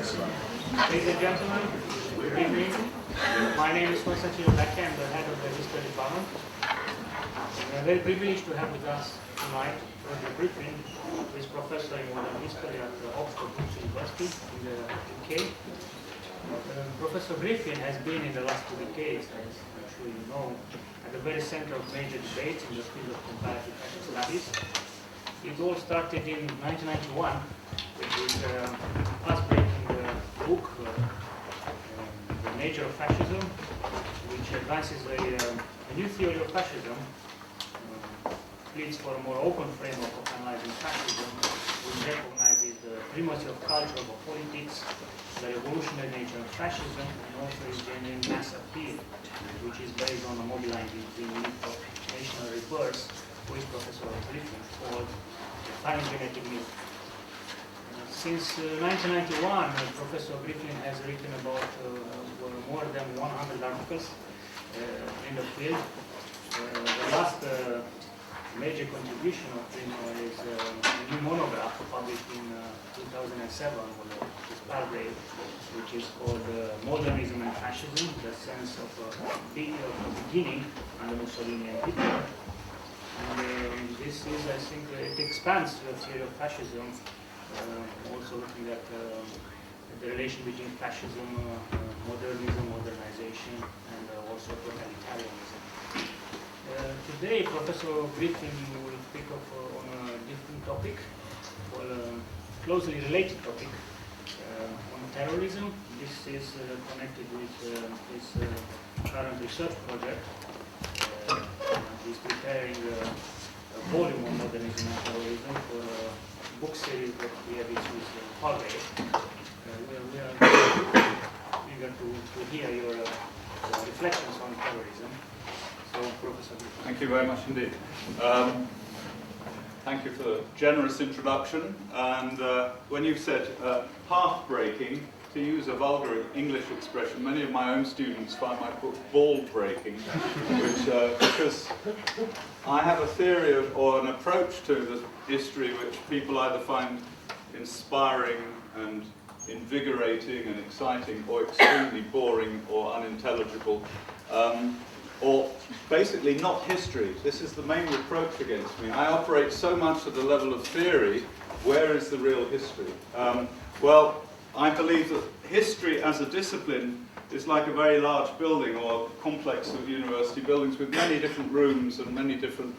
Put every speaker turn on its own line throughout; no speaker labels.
Ladies and gentlemen, good evening. My name is Constantin Iordachi. I'm the head of the history department. We are very privileged to have with us tonight Griffin, who is professor in modern history at Oxford Brookes University in the UK. Professor Griffin has been in the last 2 decades, as I'm sure you know, at the very center of major debates in the field of comparative fascist studies. It all started in 1991 with his path-breaking book, The Nature of Fascism, which advances a new theory of fascism, pleads for a more open framework of analyzing fascism, which recognizes the primacy of culture over politics, the revolutionary nature of fascism, and also its genuine mass appeal, which is based on a mobilizing the myth of national rebirth, which Professor Griffin called the phylogenetic myth. Since 1991, Professor Griffin has written about more than 100 articles in the field. The last major contribution of him is a new monograph published in 2007 with his paragraph, which is called Modernism and Fascism, the sense of the beginning under Mussolini and Hitler. And this is, I think, it expands the theory of fascism, also looking at the relation between fascism, modernism, modernization, and also totalitarianism. Today, Professor Griffin will pick up on a different topic, well, closely related topic, on terrorism. This is connected with his current research project. He's preparing a volume on modernism and terrorism for a book series that we have issued with Cultic. We are eager to hear your reflections on terrorism. So, Professor.
Thank you very much indeed. Thank you for the generous introduction. And when you said path-breaking, to use a vulgar English expression, many of my own students find my book ball-breaking, which because I have a theory of, or an approach to the history which people either find inspiring and invigorating and exciting, or extremely boring or unintelligible, or basically not history. This is the main reproach against me. I operate so much at the level of theory. Where is the real history? Well, I believe that history as a discipline is like a very large building or a complex of university buildings with many different rooms and many different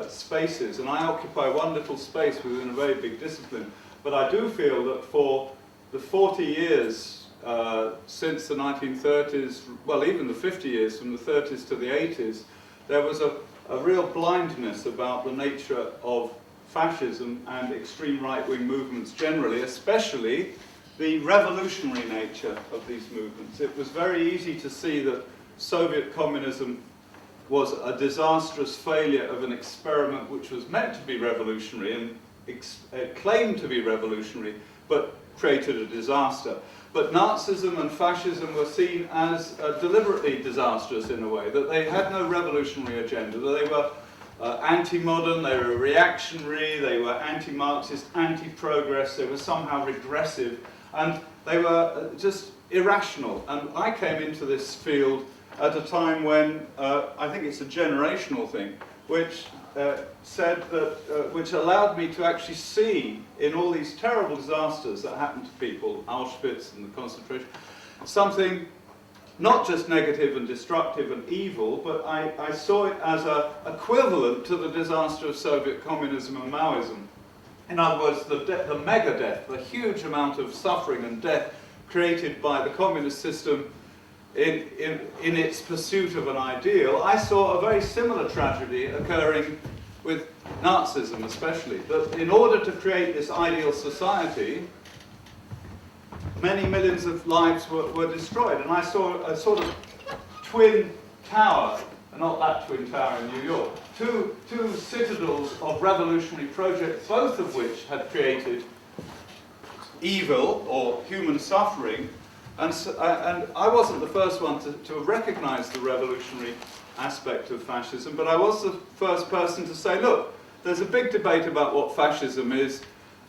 spaces. And I occupy one little space within a very big discipline. But I do feel that for the 40 years since the 1930s, well, even the 50 years from the 30s to the 80s, there was a real blindness about the nature of fascism and extreme right-wing movements generally, especially the revolutionary nature of these movements. It was very easy to see that Soviet communism was a disastrous failure of an experiment which was meant to be revolutionary and claimed to be revolutionary, but created a disaster. But Nazism and fascism were seen as deliberately disastrous in a way, that they had no revolutionary agenda, that they were anti-modern, they were reactionary, they were anti-Marxist, anti-progress, they were somehow regressive, and they were just irrational. And I came into this field at a time when, I think it's a generational thing, which said that, which allowed me to actually see in all these terrible disasters that happened to people, Auschwitz and the concentration, something not just negative and destructive and evil, but I saw it as an equivalent to the disaster of Soviet communism and Maoism. In other words, the mega-death, the huge amount of suffering and death created by the communist system in its pursuit of an ideal. I saw a very similar tragedy occurring with Nazism especially, that in order to create this ideal society, many millions of lives were destroyed. And I saw a sort of twin tower, not that twin tower in New York, two citadels of revolutionary projects, both of which had created evil or human suffering. And I wasn't the first one to recognize the revolutionary aspect of fascism, but I was the first person to say, look, there's a big debate about what fascism is.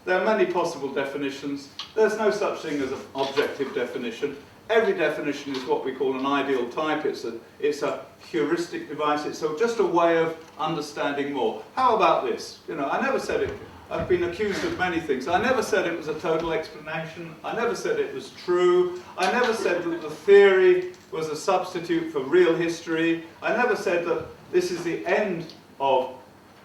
There are many possible definitions. There's no such thing as an objective definition. Every definition is what we call an ideal type. It's a heuristic device. It's just a way of understanding more. How about this? You know, I never said it. I've been accused of many things. I never said it was a total explanation. I never said it was true. I never said that the theory was a substitute for real history. I never said that this is the end of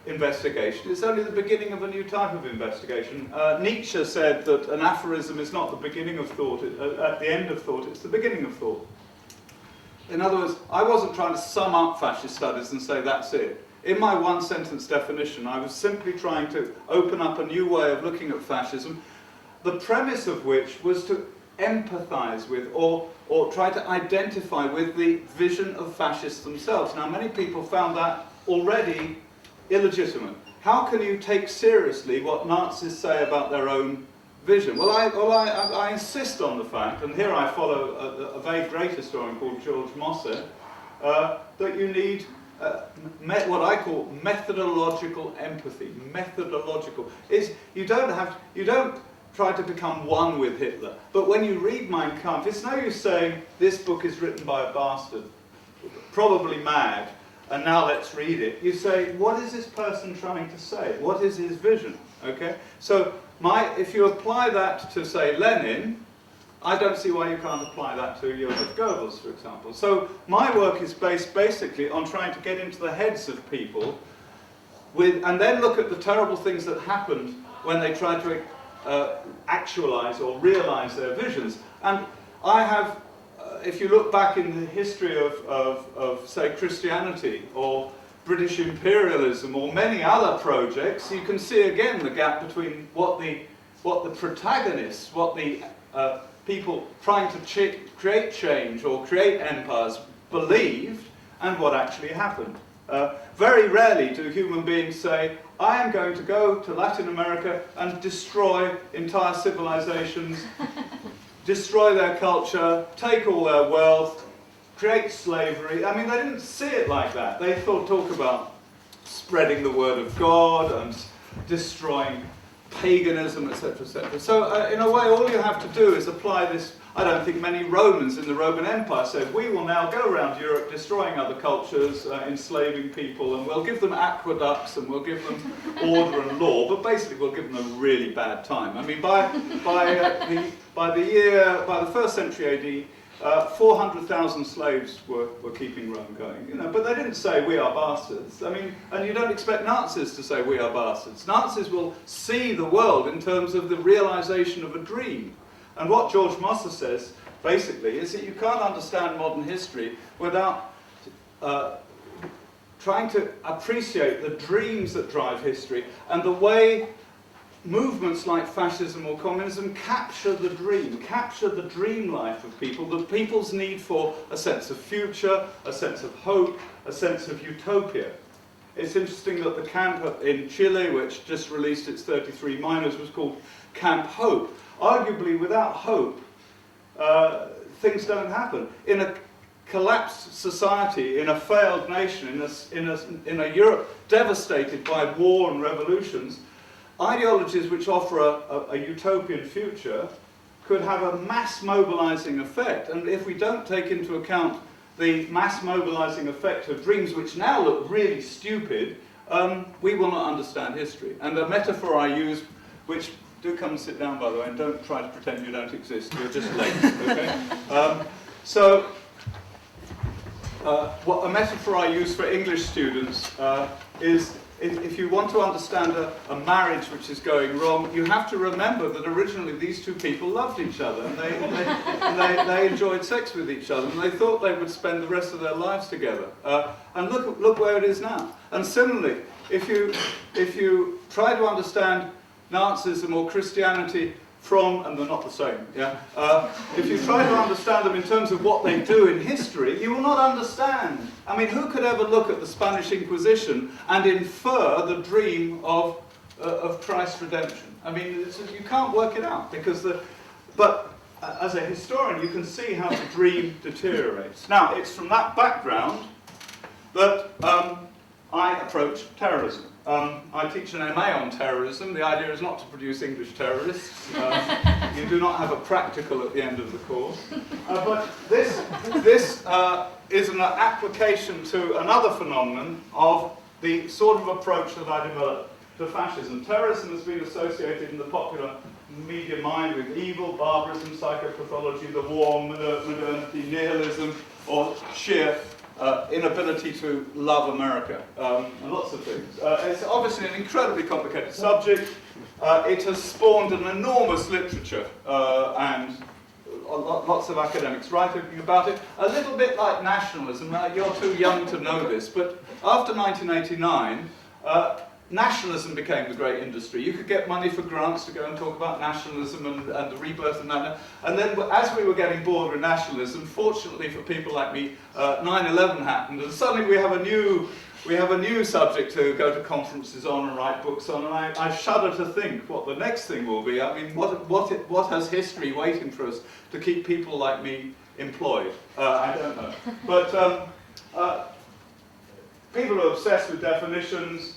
investigation. It's only the beginning of a new type of investigation. Nietzsche said that an aphorism is not the beginning of thought, at the end of thought, it's the beginning of thought. In other words, I wasn't trying to sum up fascist studies and say that's it. In my one-sentence definition, I was simply trying to open up a new way of looking at fascism, the premise of which was to empathize with or try to identify with the vision of fascists themselves. Now, many people found that already illegitimate. How can you take seriously what Nazis say about their own vision? Well, I insist on the fact, and here I follow a very great historian called George Mosse, that you need what I call methodological empathy. Methodological. You don't try to become one with Hitler. But when you read Mein Kampf, it's no use saying this book is written by a bastard, probably mad, and now let's read it. You say, what is this person trying to say? What is his vision? Okay? So if you apply that to, say, Lenin, I don't see why you can't apply that to Joseph Goebbels, for example. So my work is based basically on trying to get into the heads of people and then look at the terrible things that happened when they tried to actualize or realize their visions. And I have, if you look back in the history of say, Christianity or British imperialism or many other projects, you can see again the gap between what the protagonists, what the people trying to create change or create empires believed and what actually happened. Very rarely do human beings say, I am going to go to Latin America and destroy entire civilizations, destroy their culture, take all their wealth, create slavery. I mean, they didn't see it like that. They talk about spreading the word of God and destroying paganism, etc., etc. So, in a way, all you have to do is apply this. I don't think many Romans in the Roman Empire said, we will now go around Europe destroying other cultures, enslaving people, and we'll give them aqueducts and we'll give them order and law, but basically we'll give them a really bad time. I mean, by the first century AD, 400,000 slaves were keeping Rome going, you know, but they didn't say we are bastards. I mean, and you don't expect Nazis to say we are bastards. Nazis will see the world in terms of the realization of a dream. And what George Mosse says, basically, is that you can't understand modern history without trying to appreciate the dreams that drive history and the way movements like fascism or communism capture the dream life of people, the people's need for a sense of future, a sense of hope, a sense of utopia. It's interesting that the camp in Chile, which just released its 33 miners, was called Camp Hope. Arguably, without hope, things don't happen. In a collapsed society, in a failed nation, in a Europe devastated by war and revolutions, ideologies which offer a utopian future could have a mass mobilizing effect. And if we don't take into account the mass mobilizing effect of dreams which now look really stupid, we will not understand history. And the metaphor I use, which, do come and sit down by the way, and don't try to pretend you don't exist, you're just late, okay? What a metaphor I use for English students is if you want to understand a marriage which is going wrong, you have to remember that originally these two people loved each other and they enjoyed sex with each other and they thought they would spend the rest of their lives together. And look where it is now. And similarly, if you try to understand Nazism or Christianity and they're not the same, yeah? If you try to understand them in terms of what they do in history, you will not understand. I mean, who could ever look at the Spanish Inquisition and infer the dream of Christ's redemption? I mean, you can't work it out, but as a historian, you can see how the dream deteriorates. Now, it's from that background that I approach terrorism. I teach an MA on terrorism. The idea is not to produce English terrorists. You do not have a practical at the end of the course. But this is an application to another phenomenon of the sort of approach that I developed to fascism. Terrorism has been associated in the popular media mind with evil, barbarism, psychopathology, the war, modernity, nihilism, or sheer inability to love America, and lots of things. It's obviously an incredibly complicated subject. It has spawned an enormous literature and lots of academics writing about it. A little bit like nationalism. You're too young to know this, but after 1989, nationalism became the great industry. You could get money for grants to go and talk about nationalism and the rebirth of nationalism. And then as we were getting bored with nationalism, fortunately for people like me, 9/11 happened, and suddenly we have a new subject to go to conferences on and write books on, and I shudder to think what the next thing will be. I mean, what has history waiting for us to keep people like me employed? I don't know. But people are obsessed with definitions.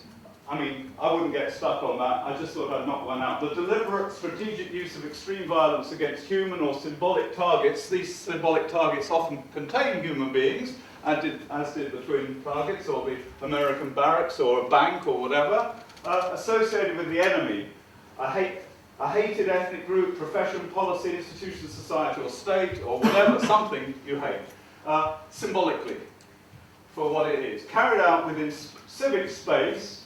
I mean, I wouldn't get stuck on that. I just thought I'd knock one out. The deliberate strategic use of extreme violence against human or symbolic targets. These symbolic targets often contain human beings, as did the twin targets, or the American barracks, or a bank, or whatever, associated with the enemy. A hated ethnic group, profession, policy, institution, society, or state, or whatever, something you hate, symbolically, for what it is. Carried out within civic space,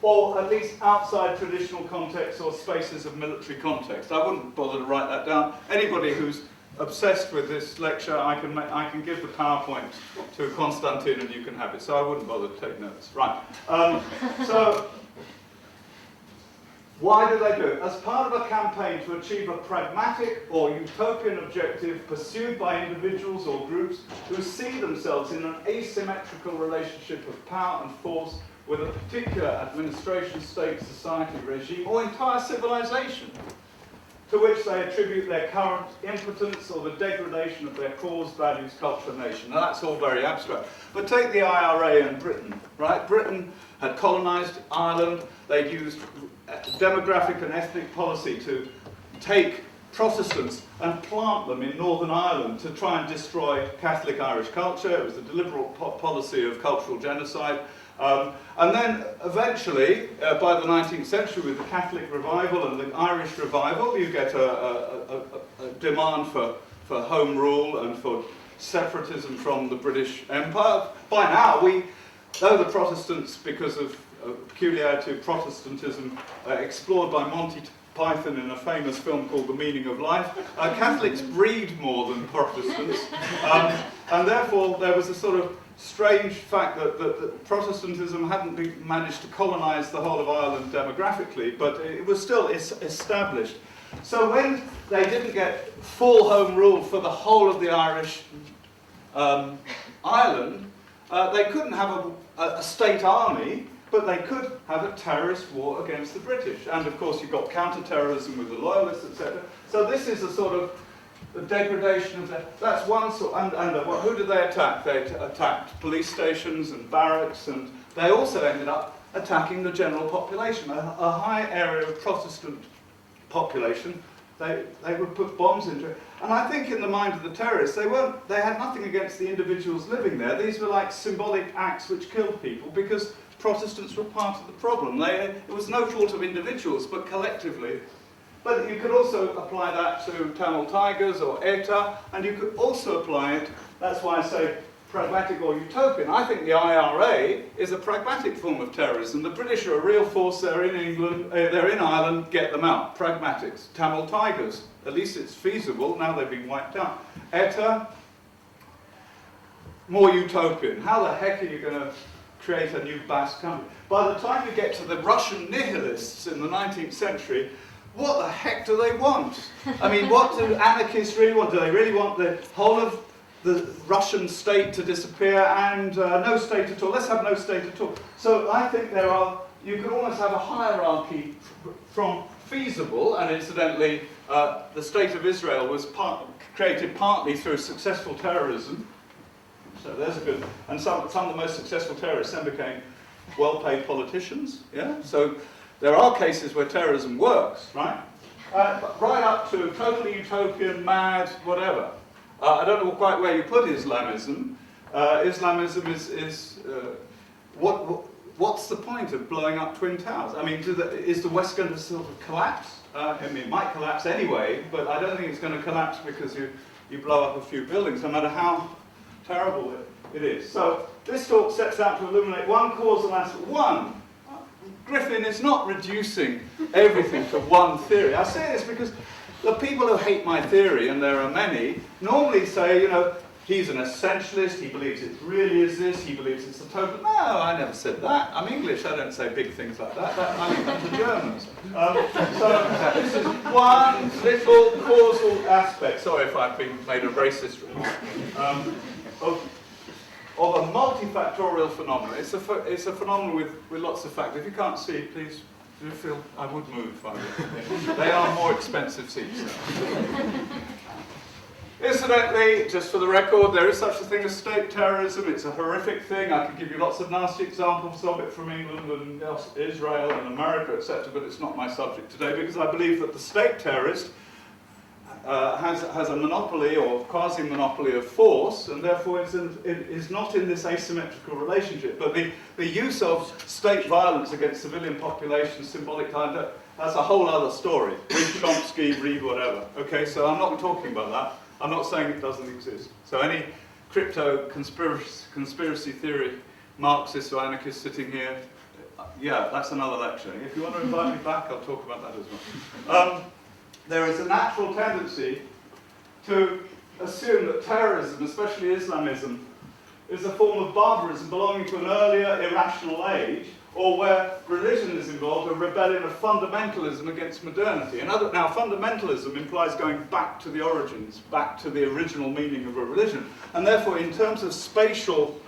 or at least outside traditional contexts or spaces of military context. I wouldn't bother to write that down. Anybody who's obsessed with this lecture, I can give the PowerPoint to Constantin and you can have it. So I wouldn't bother to take notes. Right. So why do they do it? As part of a campaign to achieve a pragmatic or utopian objective pursued by individuals or groups who see themselves in an asymmetrical relationship of power and force with a particular administration, state, society, regime, or entire civilization, to which they attribute their current impotence or the degradation of their cause, values, culture, nation. Now that's all very abstract. But take the IRA and Britain, right? Britain had colonized Ireland. They'd used demographic and ethnic policy to take Protestants and plant them in Northern Ireland to try and destroy Catholic Irish culture. It was a deliberate policy of cultural genocide. And then eventually, by the 19th century, with the Catholic revival and the Irish revival, you get a demand for home rule and for separatism from the British Empire. By now, though the Protestants, because of a peculiarity of Protestantism explored by Monty Python in a famous film called The Meaning of Life, Catholics breed more than Protestants, and therefore there was a sort of strange fact that Protestantism hadn't managed to colonise the whole of Ireland demographically, but it was still established. So when they didn't get full home rule for the whole of the Irish island, they couldn't have a state army, but they could have a terrorist war against the British. And of course you've got counter-terrorism with the loyalists, etc. So this is a sort of the degradation of that's one sort, who did they attack? They attacked police stations and barracks, and they also ended up attacking the general population, a high area of Protestant population. They would put bombs into it. And I think in the mind of the terrorists, they had nothing against the individuals living there. These were like symbolic acts which killed people because Protestants were part of the problem. It was no fault of individuals, but collectively. But you could also apply that to Tamil Tigers or ETA, and you could also apply it, that's why I say pragmatic or utopian. I think the IRA is a pragmatic form of terrorism. The British are a real force, they're in England, they're in Ireland, get them out. Pragmatics. Tamil Tigers, at least it's feasible, now they've been wiped out. ETA, more utopian. How the heck are you going to create a new Basque country? By the time you get to the Russian nihilists in the 19th century, what the heck do they want? I mean, what do anarchists really want? Do they really want the whole of the Russian state to disappear and no state at all? Let's have no state at all. So I think you could almost have a hierarchy from feasible, and incidentally, the state of Israel was created partly through successful terrorism. So there's a good, and some of the most successful terrorists then became well-paid politicians. Yeah? So there are cases where terrorism works, right? Right up to totally utopian, mad, whatever. I don't know quite where you put Islamism. Islamism is what's the point of blowing up Twin Towers? I mean, is the West going to sort of collapse? I mean, it might collapse anyway, but I don't think it's going to collapse because you blow up a few buildings, no matter how terrible it is. So this talk sets out to illuminate one causal aspect. Griffin is not reducing everything to one theory. I say this because the people who hate my theory, and there are many, normally say, you know, he's an essentialist, he believes it really is this, he believes it's a total... No, I never said that. I'm English, I don't say big things like that. I mean, that's the Germans. So this is one little causal aspect, sorry if I've been made a racist remark, of a multifactorial phenomenon. It's a phenomenon with lots of factors. If you can't see, please do feel I would move. They are more expensive seats now. Incidentally, just for the record, there is such a thing as state terrorism. It's a horrific thing. I could give you lots of nasty examples of it from England and Israel and America, etc., but it's not my subject today because I believe that the state terrorist has a monopoly or quasi-monopoly of force, and therefore is not in this asymmetrical relationship. But the use of state violence against civilian populations, symbolic time, that's a whole other story. Read Chomsky, read whatever. Okay, so I'm not talking about that. I'm not saying it doesn't exist. So any crypto conspiracy theory Marxist or anarchist sitting here, yeah, that's another lecture. If you want to invite me back, I'll talk about that as well. There is a natural tendency to assume that terrorism, especially Islamism, is a form of barbarism belonging to an earlier irrational age, or where religion is involved, a rebellion of fundamentalism against modernity. Now, fundamentalism implies going back to the origins, back to the original meaning of a religion. And therefore, in terms of spatial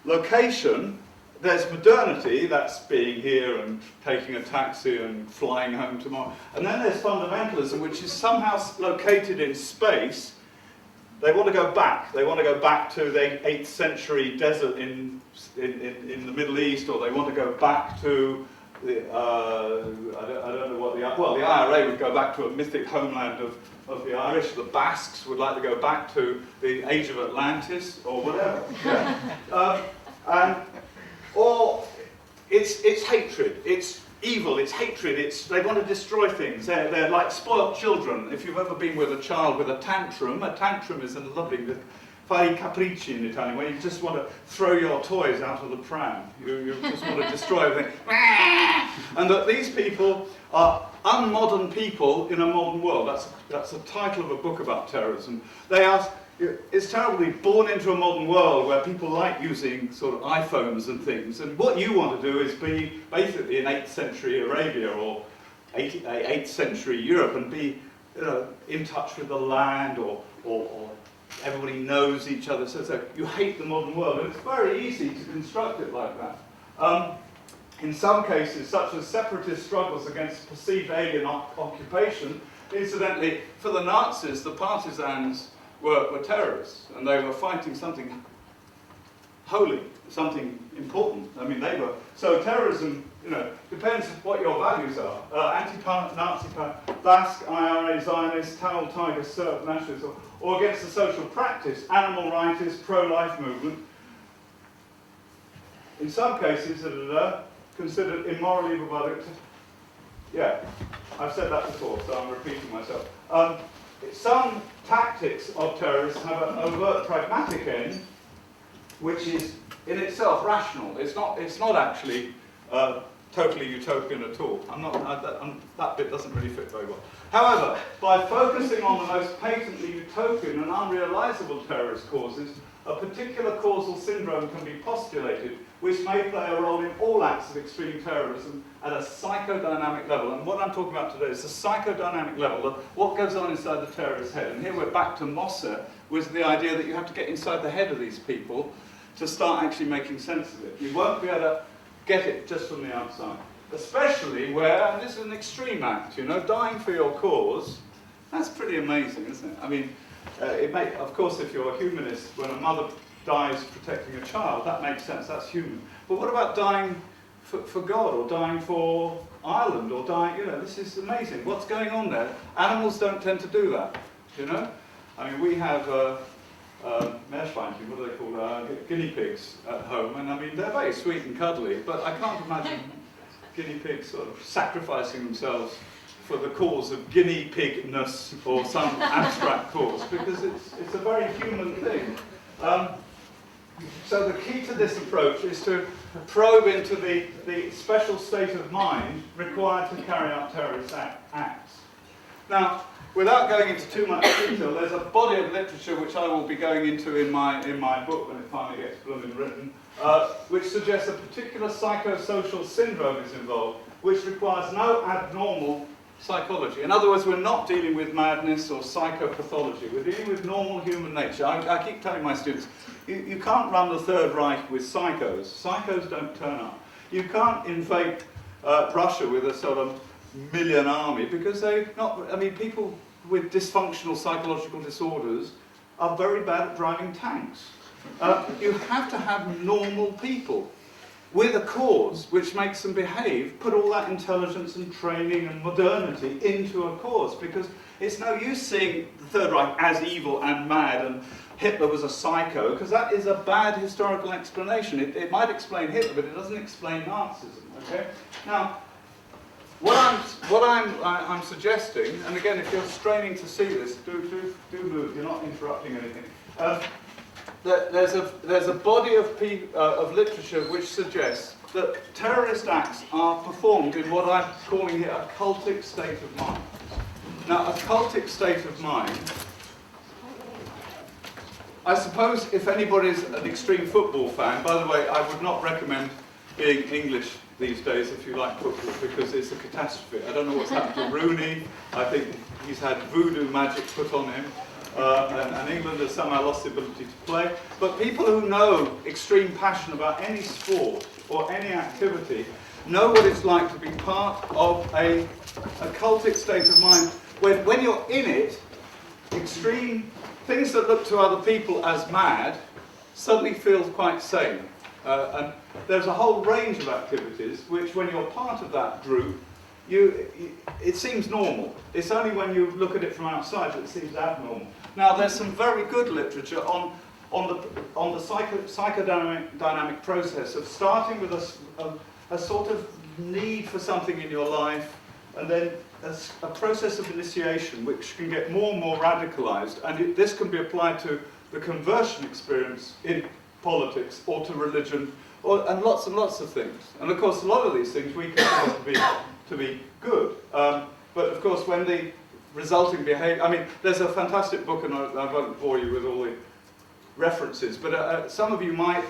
location, there's modernity, that's being here and taking a taxi and flying home tomorrow. And then there's fundamentalism, which is somehow located in space. They want to go back. They want to go back to the 8th century desert in the Middle East, or they want to go back to the, I don't know what the IRA would go back to a mythic homeland of the Irish. The Basques would like to go back to the age of Atlantis, or whatever. Yeah. Or it's hatred, it's evil, it's hatred, they want to destroy things. They're like spoilt children. If you've ever been with a child with a tantrum is a lovely fai capricci in Italian, where you just want to throw your toys out of the pram. You just want to destroy everything. And that these people are unmodern people in a modern world. That's the title of a book about terrorism. It's terrible to be born into a modern world where people like using sort of iPhones and things, and what you want to do is be basically in 8th century Arabia or 8th century Europe and be, you know, in touch with the land, or everybody knows each other. So you hate the modern world, and it's very easy to construct it like that. In some cases, such as separatist struggles against perceived alien occupation, incidentally, for the Nazis, the partisans were terrorists, and they were fighting something holy, something important. I mean, so terrorism, you know, depends what your values are. Anti-Nazi, Basque, IRA, Zionist, Tamil Tiger, Serb, nationalist, or against the social practice, animal rightist, pro-life movement. In some cases, considered immorally barbaric. Yeah, I've said that before, so I'm repeating myself. Some tactics of terrorists have an overt pragmatic end, which is in itself rational. It's not actually totally utopian at all. That bit doesn't really fit very well. However, by focusing on the most patently utopian and unrealizable terrorist causes, a particular causal syndrome can be postulated, which may play a role in all acts of extreme terrorism at a psychodynamic level. And what I'm talking about today is the psychodynamic level of what goes on inside the terrorist's head. And here we're back to Mosse, with the idea that you have to get inside the head of these people to start actually making sense of it. You won't be able to get it just from the outside. Especially where, and this is an extreme act, you know, dying for your cause, that's pretty amazing, isn't it? I mean, of course, if you're a humanist, when a mother dies protecting a child. That makes sense, that's human. But what about dying for God, or dying for Ireland, or dying, you know, this is amazing. What's going on there? Animals don't tend to do that, you know? I mean, we have Meerschweinchen, what are they called? Guinea pigs at home, and I mean, they're very sweet and cuddly, but I can't imagine guinea pigs sort of sacrificing themselves for the cause of guinea pigness or some abstract cause, because it's a very human thing. So the key to this approach is to probe into the special state of mind required to carry out terrorist acts. Now, without going into too much detail, there's a body of literature which I will be going into in my book when it finally gets blooming written, which suggests a particular psychosocial syndrome is involved, which requires no abnormal psychology. In other words, we're not dealing with madness or psychopathology. We're dealing with normal human nature. I keep telling my students, you can't run the Third Reich with psychos. Psychos don't turn up. You can't invade Russia with a sort of million army, because they're not, I mean, people with dysfunctional psychological disorders are very bad at driving tanks. You have to have normal people with a cause which makes them behave, put all that intelligence and training and modernity into a cause, because it's no use seeing the Third Reich as evil and mad and Hitler was a psycho, because that is a bad historical explanation. It might explain Hitler, but it doesn't explain Nazism. Okay? Now, what I'm suggesting, and again, if you're straining to see this, do move. You're not interrupting anything. There's a body of literature which suggests that terrorist acts are performed in what I'm calling here a cultic state of mind. Now, a cultic state of mind, I suppose if anybody's an extreme football fan, by the way, I would not recommend being English these days if you like football, because it's a catastrophe. I don't know what's happened to Rooney. I think he's had voodoo magic put on him. And England has somehow lost the ability to play. But people who know extreme passion about any sport or any activity know what it's like to be part of a cultic state of mind. When you're in it, extreme things that look to other people as mad suddenly feel quite sane. And there's a whole range of activities which, when you're part of that group, it seems normal. It's only when you look at it from outside that it seems abnormal. Now, there's some very good literature on the psychodynamic process of starting with a sort of need for something in your life, and then a process of initiation which can get more and more radicalized, and this can be applied to the conversion experience in politics or to religion, and lots of things. And of course, a lot of these things we consider to be good. But of course, when the resulting behavior, I mean, there's a fantastic book, and I won't bore you with all the references, but some of you might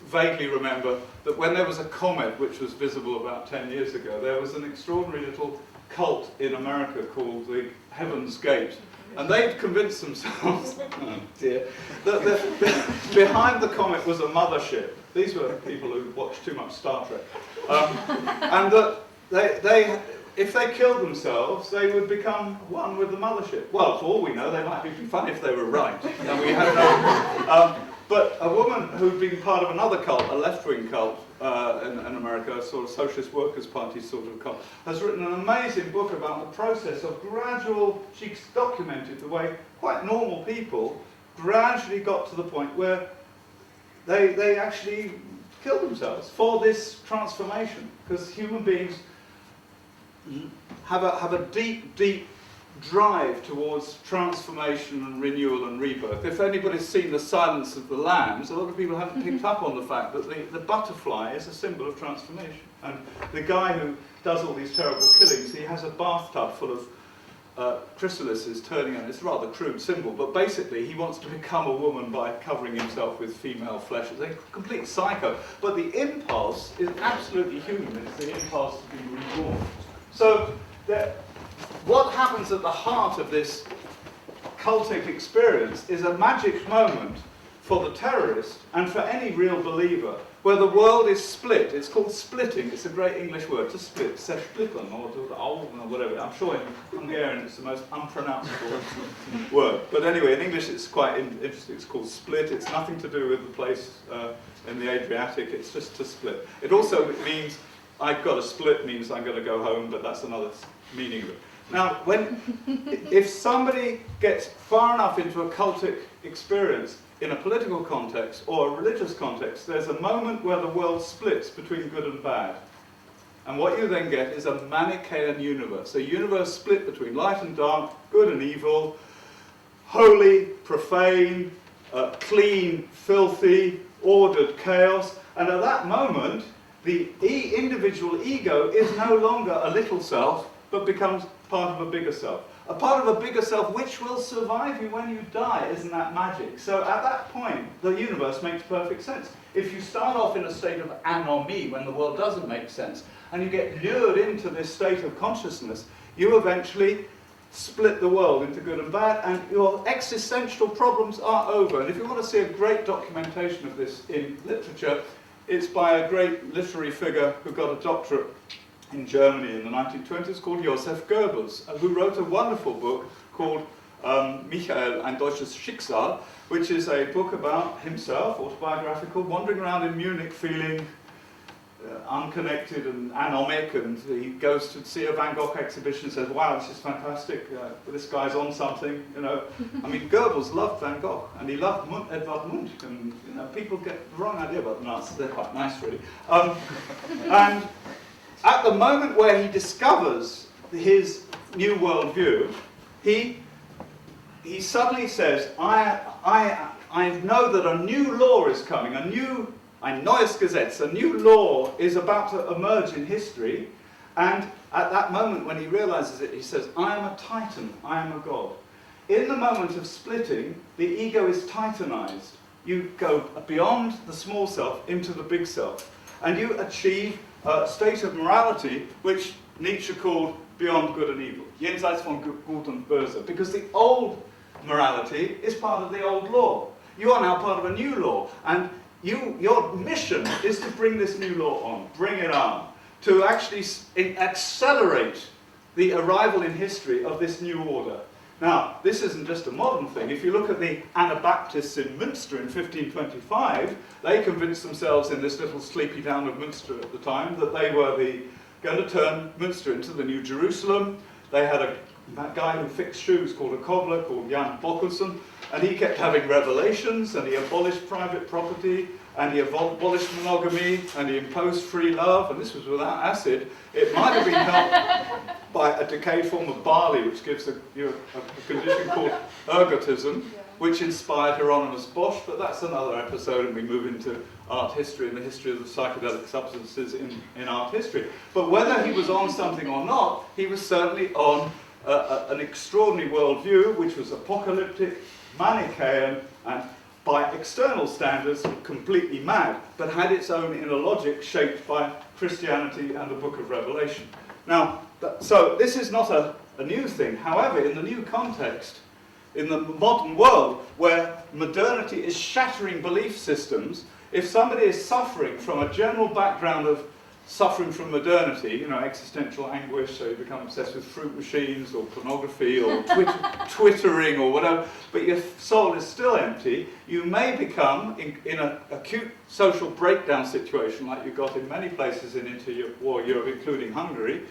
vaguely remember that when there was a comet which was visible about 10 years ago, there was an extraordinary little cult in America called the Heaven's Gate. And they'd convinced themselves, oh dear, that behind the comet was a mothership. These were people who watched too much Star Trek. And that if they killed themselves, they would become one with the mothership. Well, for all we know, they might be fun if they were right. And we had no. But a woman who'd been part of another cult, a left-wing cult in America, a sort of Socialist Workers' Party sort of cult, has written an amazing book about the process of gradual, she's documented the way quite normal people gradually got to the point where they actually killed themselves for this transformation, because human beings have a deep drive towards transformation and renewal and rebirth. If anybody's seen The Silence of the Lambs, a lot of people haven't picked up on the fact that the butterfly is a symbol of transformation. And the guy who does all these terrible killings, he has a bathtub full of chrysalises turning on. It's a rather crude symbol, but basically he wants to become a woman by covering himself with female flesh. It's a complete psycho. But the impulse is absolutely human. It's the impulse to be reborn. So what happens at the heart of this cultic experience is a magic moment for the terrorist and for any real believer where the world is split. It's called splitting. It's a great English word, to split, splitting, or whatever. I'm sure in Hungarian it's the most unpronounceable word. But anyway, in English it's quite interesting. It's called split. It's nothing to do with the place in the Adriatic. It's just to split. It also means, I've got a split means I'm going to go home, but that's another meaning of it. Now, if somebody gets far enough into a cultic experience in a political context or a religious context, there's a moment where the world splits between good and bad. And what you then get is a Manichaean universe, a universe split between light and dark, good and evil, holy, profane, clean, filthy, ordered chaos. And at that moment, the individual ego is no longer a little self, but becomes part of a bigger self. A part of a bigger self which will survive you when you die. Isn't that magic? So at that point, the universe makes perfect sense. If you start off in a state of anomie, when the world doesn't make sense, and you get lured into this state of consciousness, you eventually split the world into good and bad, and your existential problems are over. And if you want to see a great documentation of this in literature, it's by a great literary figure who got a doctorate in Germany in the 1920s called Joseph Goebbels, who wrote a wonderful book called Michael, ein deutsches Schicksal, which is a book about himself, autobiographical, wandering around in Munich feeling unconnected and anomic, and he goes to see a Van Gogh exhibition and says, wow, this is fantastic, this guy's on something, you know. I mean, Goebbels loved Van Gogh, and he loved Edvard Munch, and you know, people get the wrong idea about the Nazis, they're quite nice really. And at the moment where he discovers his new worldview, he suddenly says, I know that a new law is coming, ein neues Gesetz, a new law is about to emerge in history, and at that moment when he realizes it, he says, I am a titan, I am a god. In the moment of splitting, the ego is titanized. You go beyond the small self into the big self, and you achieve a state of morality which Nietzsche called beyond good and evil, jenseits von Gut und Böse, because the old morality is part of the old law. You are now part of a new law, and your mission is to bring this new law on, bring it on, to actually accelerate the arrival in history of this new order. Now, this isn't just a modern thing. If you look at the Anabaptists in Münster in 1525, they convinced themselves in this little sleepy town of Münster at the time that they were going to turn Münster into the New Jerusalem. They had a guy who fixed shoes called a cobbler called Jan Bockelson, and he kept having revelations, and he abolished private property, and he abolished monogamy, and he imposed free love, and this was without acid. It might have been helped by a decayed form of barley, which gives a condition called ergotism, which inspired Hieronymus Bosch, but that's another episode, and we move into art history and the history of the psychedelic substances in art history. But whether he was on something or not, he was certainly on an extraordinary worldview, which was apocalyptic, Manichaean, and by external standards completely mad, but had its own inner logic shaped by Christianity and the Book of Revelation. Now, so this is not a new thing. However, in the new context, in the modern world, where modernity is shattering belief systems, if somebody is suffering from a general background of suffering from modernity, you know, existential anguish, so you become obsessed with fruit machines or pornography or twittering or whatever, but your soul is still empty, you may become, in an acute social breakdown situation like you got in many places in interwar Europe, including Hungary,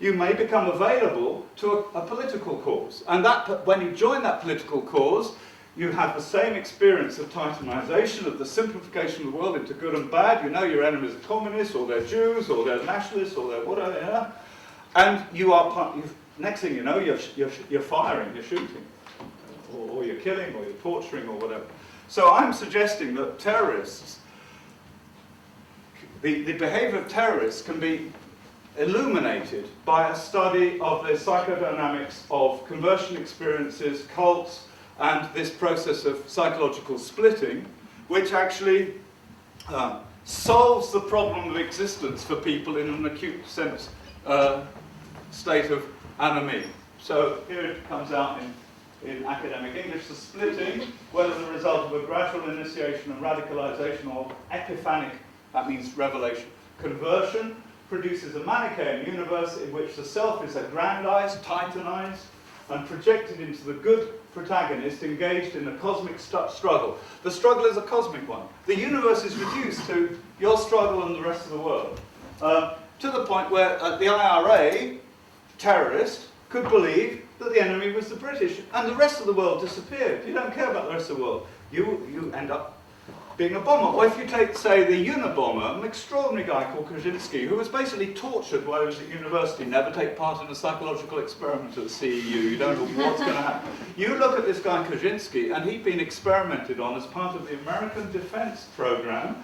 you may become available to a political cause. And that, when you join that political cause, you have the same experience of titanization, of the simplification of the world into good and bad. You know your enemies are communists, or they're Jews, or they're nationalists, or they're whatever, yeah? And you are next thing you know, you're firing, you're shooting, or you're killing, or you're torturing, or whatever. So I'm suggesting that terrorists, the behavior of terrorists can be illuminated by a study of the psychodynamics of conversion experiences, cults, and this process of psychological splitting, which actually solves the problem of existence for people in an acute sense, state of anomie. So here it comes out in academic English, the splitting, whether the result of a gradual initiation and radicalisation or epiphanic That means revelation. Conversion produces a Manichaean universe in which the self is aggrandized, titanized, and projected into the good protagonist engaged in a cosmic struggle. The struggle is a cosmic one. The universe is reduced to your struggle and the rest of the world. To the point where the IRA, terrorist, could believe that the enemy was the British, and the rest of the world disappeared. You don't care about the rest of the world. You end up being a bomber. Or if you take, say, the Unabomber, an extraordinary guy called Kaczynski, who was basically tortured while he was at university, never take part in a psychological experiment at the CEU, you don't know what's going to happen. You look at this guy Kaczynski, and he'd been experimented on as part of the American defense program,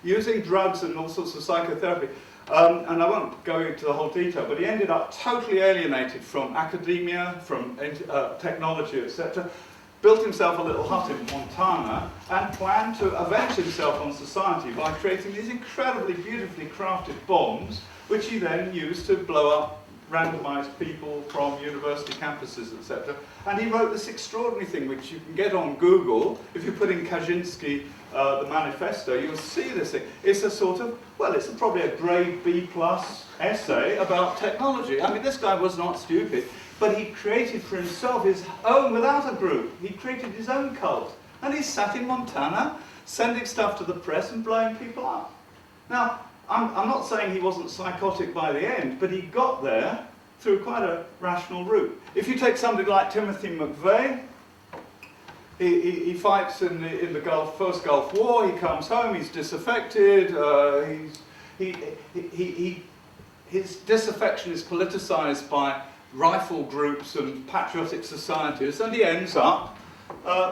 using drugs and all sorts of psychotherapy. And I won't go into the whole detail, but he ended up totally alienated from academia, from technology, etc., built himself a little hut in Montana, and planned to avenge himself on society by creating these incredibly beautifully crafted bombs, which he then used to blow up randomized people from university campuses, etc. And he wrote this extraordinary thing, which you can get on Google. If you put in Kaczynski, the manifesto, you'll see this thing. It's a sort of, well, it's probably a grade B+ essay about technology. I mean, this guy was not stupid, but he created for himself his own, without a group, he created his own cult. And he sat in Montana, sending stuff to the press and blowing people up. Now, I'm not saying he wasn't psychotic by the end, but he got there through quite a rational route. If you take somebody like Timothy McVeigh, he fights in the first Gulf War, he comes home, he's disaffected, his disaffection is politicized by rifle groups and patriotic societies, and he ends up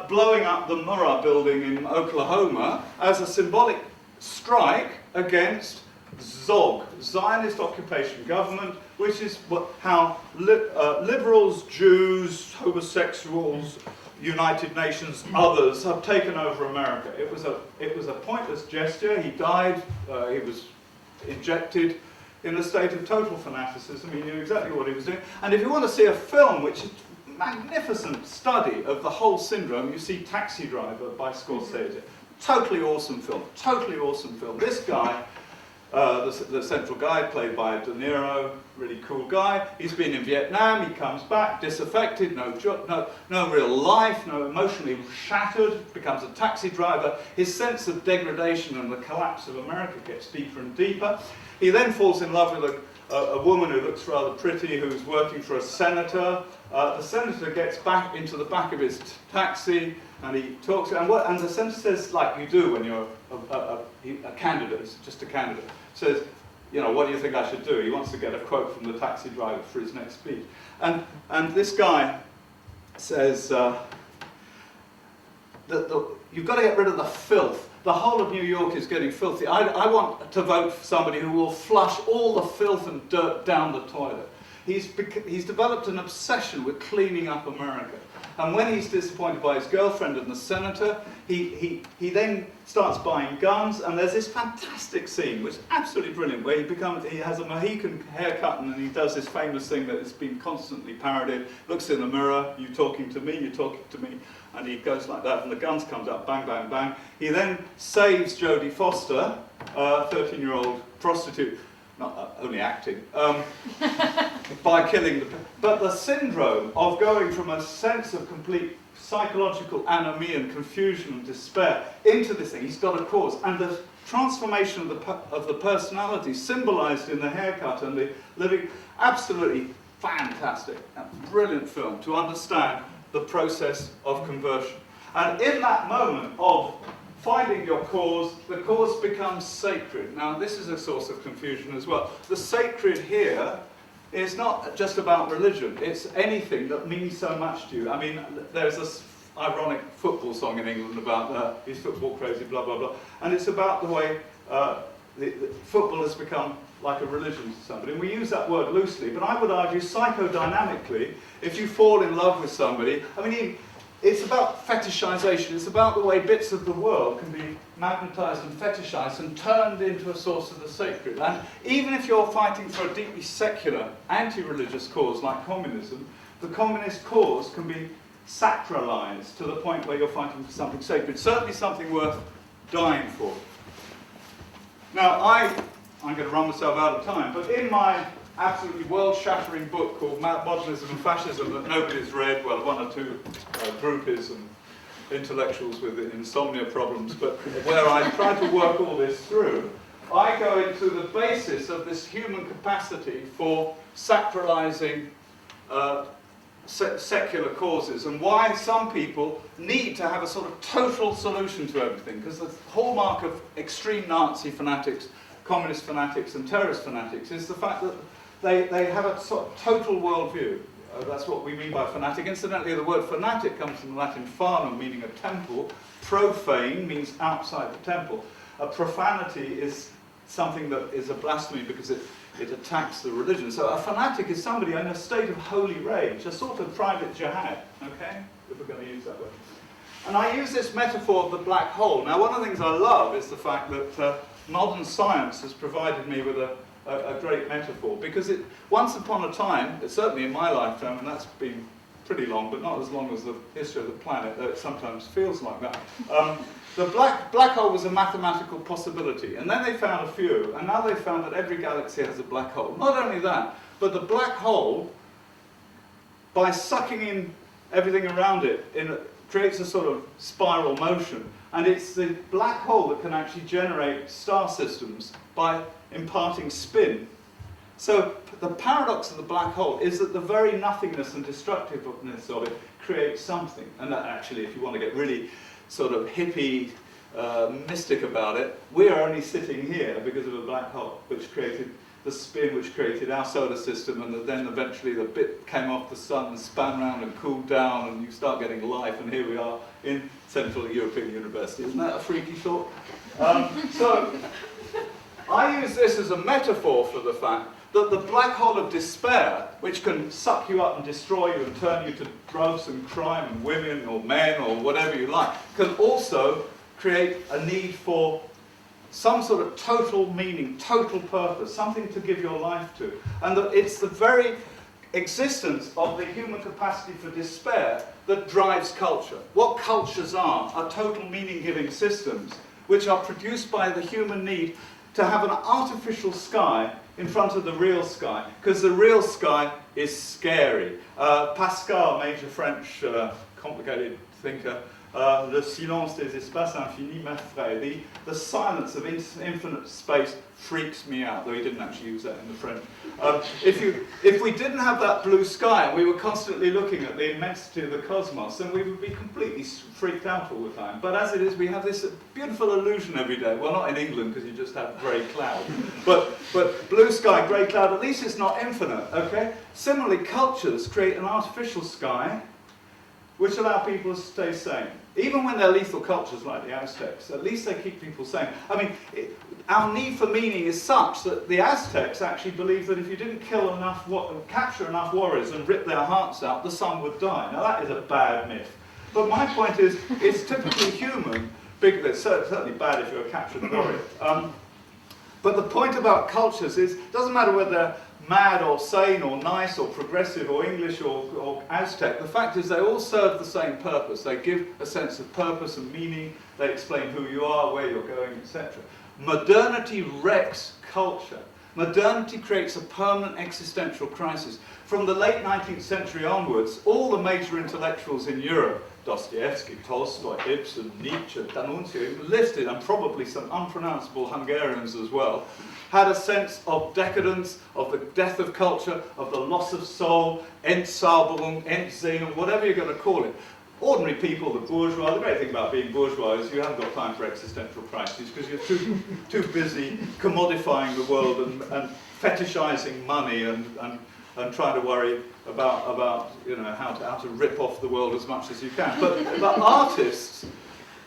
blowing up the Murrah building in Oklahoma as a symbolic strike against ZOG, Zionist Occupation Government, which is how liberals, Jews, homosexuals, United Nations, others have taken over America. It was a pointless gesture. He died. He was injected in a state of total fanaticism. He knew exactly what he was doing. And if you want to see a film which is a magnificent study of the whole syndrome, you see Taxi Driver by Scorsese. Totally awesome film. Totally awesome film. This guy, the central guy, played by De Niro, really cool guy. He's been in Vietnam. He comes back, disaffected, no real life, no emotionally shattered. Becomes a taxi driver. His sense of degradation and the collapse of America gets deeper and deeper. He then falls in love with a woman who looks rather pretty, who's working for a senator. The senator gets back into the back of his taxi, and he talks, and the senator says, like you do when you're a candidate, just a candidate, says, you know, what do you think I should do? He wants to get a quote from the taxi driver for his next speech. And this guy says that you've got to get rid of the filth. The whole of New York is getting filthy. I want to vote for somebody who will flush all the filth and dirt down the toilet. He's developed an obsession with cleaning up America. And when he's disappointed by his girlfriend and the senator, he then starts buying guns, and there's this fantastic scene, which is absolutely brilliant, where he has a Mohican haircut, and he does this famous thing that has been constantly parodied. Looks in the mirror, you talking to me, and he goes like that, and the guns comes out, bang, bang, bang. He then saves Jodie Foster, a 13-year-old prostitute, not only acting, by killing but the syndrome of going from a sense of complete psychological anomie and confusion and despair into this thing. He's got a cause, and the transformation of the personality symbolized in the haircut and the living, absolutely fantastic, a brilliant film to understand the process of conversion. And in that moment of finding your cause, the cause becomes sacred. Now, this is a source of confusion as well. The sacred here is not just about religion. It's anything that means so much to you. I mean, there's this ironic football song in England about he's football crazy, blah, blah, blah. And it's about the way the football has become like a religion to somebody. And we use that word loosely, but I would argue psychodynamically, if you fall in love with somebody, I mean, it's about fetishization. It's about the way bits of the world can be magnetized and fetishized and turned into a source of the sacred. And even if you're fighting for a deeply secular, anti-religious cause like communism, the communist cause can be sacralized to the point where you're fighting for something sacred, certainly something worth dying for. Now, I'm going to run myself out of time, but in my absolutely world-shattering book called Modernism and Fascism that nobody's read, well, one or two groupies and intellectuals with insomnia problems, but where I try to work all this through, I go into the basis of this human capacity for sacralizing secular causes and why some people need to have a sort of total solution to everything, because the hallmark of extreme Nazi fanatics, communist fanatics and terrorist fanatics is the fact that they have a sort of total worldview. That's what we mean by fanatic. Incidentally, the word fanatic comes from the Latin fanum, meaning a temple. Profane means outside the temple. A profanity is something that is a blasphemy because it attacks the religion. So a fanatic is somebody in a state of holy rage, a sort of private jihad, okay, if we're going to use that word. And I use this metaphor of the black hole. Now, one of the things I love is the fact that modern science has provided me with a great metaphor, because once upon a time, certainly in my lifetime, and that's been pretty long, but not as long as the history of the planet, though it sometimes feels like that, the black hole was a mathematical possibility, and then they found a few, and now they've found that every galaxy has a black hole. Not only that, but the black hole, by sucking in everything around it, creates a sort of spiral motion, and it's the black hole that can actually generate star systems by imparting spin. So the paradox of the black hole is that the very nothingness and destructiveness of it creates something. And that actually, if you want to get really sort of hippie, mystic about it, we are only sitting here because of a black hole, which created the spin, which created our solar system, and then eventually the bit came off the sun and span around and cooled down, and you start getting life, and here we are in Central European University. Isn't that a freaky thought? So I use this as a metaphor for the fact that the black hole of despair, which can suck you up and destroy you and turn you to drugs and crime and women or men or whatever you like, can also create a need for some sort of total meaning, total purpose, something to give your life to. And that it's the very existence of the human capacity for despair that drives culture. What cultures are total meaning-giving systems which are produced by the human need to have an artificial sky in front of the real sky, because the real sky is scary. Pascal, major French complicated thinker, le silence des espaces infinis m'effraie. The silence of infinite space freaks me out, though he didn't actually use that in the French. If we didn't have that blue sky and we were constantly looking at the immensity of the cosmos, then we would be completely freaked out all the time. But as it is, we have this beautiful illusion every day. Well, not in England, because you just have grey cloud. But blue sky, grey cloud, at least it's not infinite, okay? Similarly, cultures create an artificial sky which allow people to stay sane. Even when they're lethal cultures like the Aztecs, at least they keep people sane. I mean, our need for meaning is such that the Aztecs actually believed that if you didn't capture enough warriors and rip their hearts out, the sun would die. Now that is a bad myth. But my point is, it's typically human. It's certainly bad if you're a captured warrior. But the point about cultures is, it doesn't matter whether they're mad or sane or nice or progressive or English or Aztec, the fact is they all serve the same purpose. They give a sense of purpose and meaning, they explain who you are, where you're going, etc. Modernity wrecks culture. Modernity creates a permanent existential crisis. From the late 19th century onwards, all the major intellectuals in Europe, Dostoevsky, Tolstoy, Ibsen, Nietzsche, D'Annunzio, listed, and probably some unpronounceable Hungarians as well, had a sense of decadence, of the death of culture, of the loss of soul, Entzauberung, Entsehnung, whatever you're going to call it. Ordinary people, the bourgeois, the great thing about being bourgeois is you haven't got time for existential crises because you're too busy commodifying the world and fetishizing money and trying to worry about you know how to rip off the world as much as you can. But artists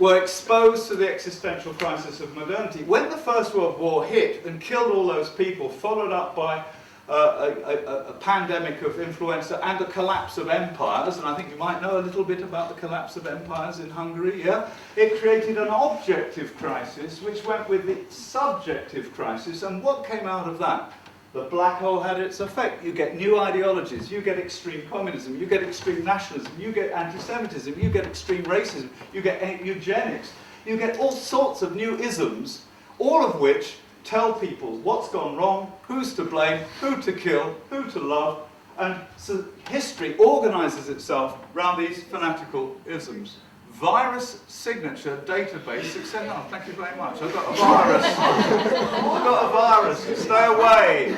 were exposed to the existential crisis of modernity. When the First World War hit and killed all those people, followed up by a pandemic of influenza and a collapse of empires, and I think you might know a little bit about the collapse of empires in Hungary, yeah? It created an objective crisis which went with the subjective crisis, and what came out of that? The black hole had its effect. You get new ideologies, you get extreme communism, you get extreme nationalism, you get anti-Semitism, you get extreme racism, you get eugenics, you get all sorts of new isms, all of which tell people what's gone wrong, who's to blame, who to kill, who to love, and so history organises itself around these fanatical isms. Virus signature database, etc. Oh, thank you very much. I've got a virus. I've got a virus. Stay away.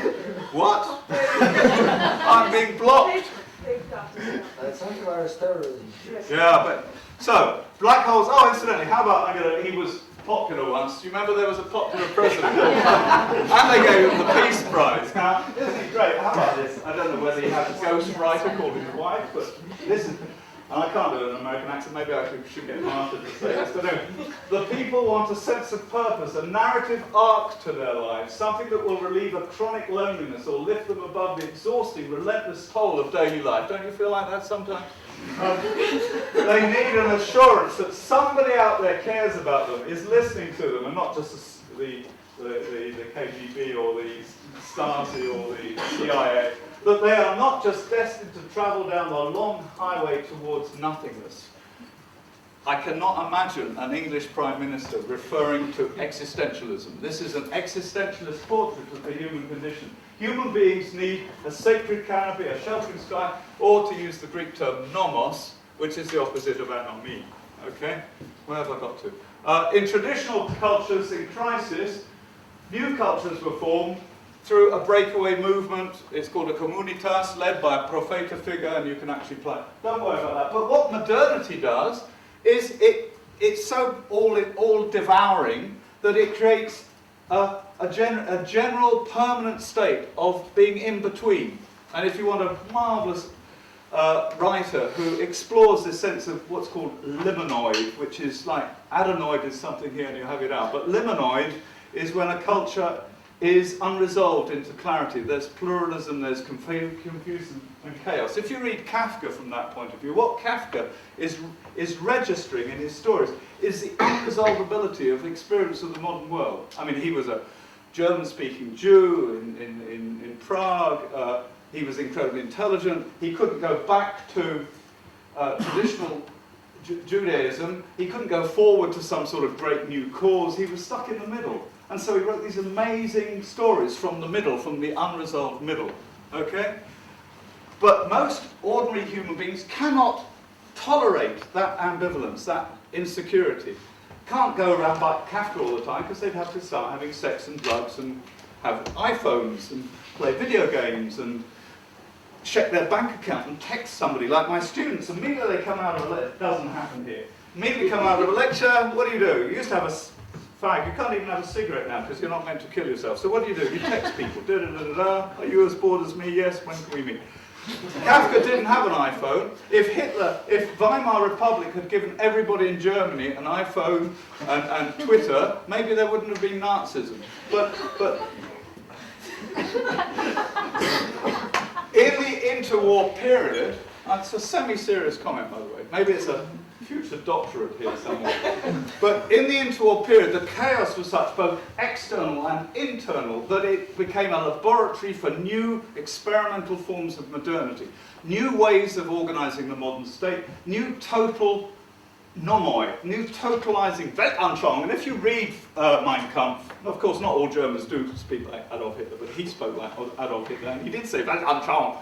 What? I'm being blocked.
That's antivirus terrorism.
Yeah, but so black holes. Oh, incidentally, how about he was popular once. Do you remember there was a popular president? And they gave him the Peace Prize. Now, isn't he great? How about this? I don't know whether he had a ghost writer called his wife, but this is. And I can't do an American accent, maybe I should get Martha to say this. But no, the people want a sense of purpose, a narrative arc to their lives, something that will relieve a chronic loneliness or lift them above the exhausting, relentless toll of daily life. Don't you feel like that sometimes? They need an assurance that somebody out there cares about them, is listening to them, and not just the KGB or the Stasi or the CIA. That they are not just destined to travel down the long highway towards nothingness. I cannot imagine an English Prime Minister referring to existentialism. This is an existentialist portrait of the human condition. Human beings need a sacred canopy, a sheltering sky, or to use the Greek term nomos, which is the opposite of anomie. Okay? Where have I got to? In traditional cultures in crisis, new cultures were formed through a breakaway movement. It's called a communitas, led by a profeta figure, and you can actually play. Don't worry about that. But what modernity does is it's so all devouring that it creates a general permanent state of being in between. And if you want a marvellous writer who explores this sense of what's called liminoid, which is like adenoid is something here and you have it out, but liminoid is when a culture is unresolved into clarity. There's pluralism, there's confusion and chaos. If you read Kafka from that point of view, what Kafka is registering in his stories is the unresolvability of the experience of the modern world. I mean, he was a German-speaking Jew in Prague. He was incredibly intelligent. He couldn't go back to traditional Judaism. He couldn't go forward to some sort of great new cause. He was stuck in the middle. And so he wrote these amazing stories from the middle, from the unresolved middle. Okay? But most ordinary human beings cannot tolerate that ambivalence, that insecurity. Can't go around by Kafka all the time because they'd have to start having sex and drugs and have iPhones and play video games and check their bank account and text somebody like my students. Immediately they come out of a lecture. It doesn't happen here. Immediately come out of a lecture, what do? You used to have a fag. You can't even have a cigarette now because you're not meant to kill yourself. So what do? You text people. Da-da-da-da-da. Are you as bored as me? Yes. When can we meet? Kafka didn't have an iPhone. If Weimar Republic had given everybody in Germany an iPhone and Twitter, maybe there wouldn't have been Nazism. But in the interwar period, that's a semi-serious comment, by the way. Maybe it's a future doctorate here somewhere. But in the interwar period, the chaos was such, both external and internal, that it became a laboratory for new experimental forms of modernity, new ways of organising the modern state, new total nomoi, new totalising Weltanschauung. And if you read Mein Kampf, of course not all Germans do speak like Adolf Hitler, but he spoke like Adolf Hitler, and he did say Weltanschauung.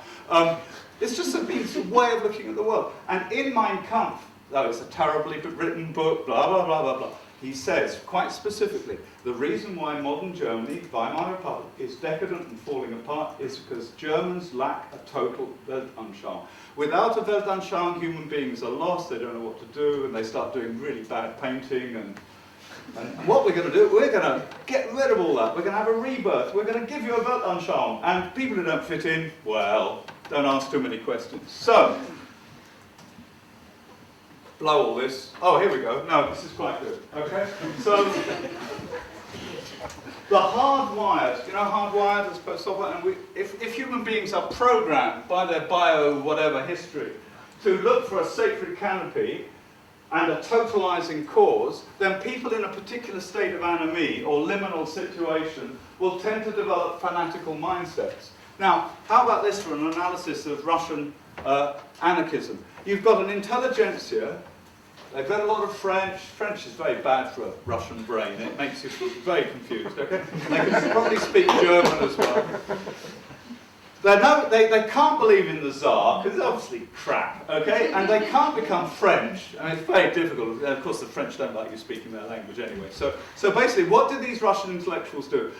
It's just a way of looking at the world. And in Mein Kampf, though it's a terribly written book, blah, blah, blah, blah, blah, he says, quite specifically, the reason why modern Germany, Weimar Republic, is decadent and falling apart is because Germans lack a total Weltanschauung. Without a Weltanschauung, human beings are lost, they don't know what to do, and they start doing really bad painting. And what we're going to do, we're going to get rid of all that. We're going to have a rebirth. We're going to give you a Weltanschauung. And people who don't fit in, well, don't ask too many questions. So, blow all this. Oh, here we go. No, this is quite good. Okay? So, the hardwired, you know hardwired as software? And if human beings are programmed by their bio-whatever history to look for a sacred canopy and a totalizing cause, then people in a particular state of anomie or liminal situation will tend to develop fanatical mindsets. Now, how about this for an analysis of Russian anarchism? You've got an intelligentsia They've got a lot of French. French is very bad for a Russian brain. It makes you very confused, okay? They can probably speak German as well. They can't believe in the Tsar, because it's obviously crap, okay? And they can't become French. I mean, it's very difficult. And of course, the French don't like you speaking their language anyway. So basically, what did these Russian intellectuals do?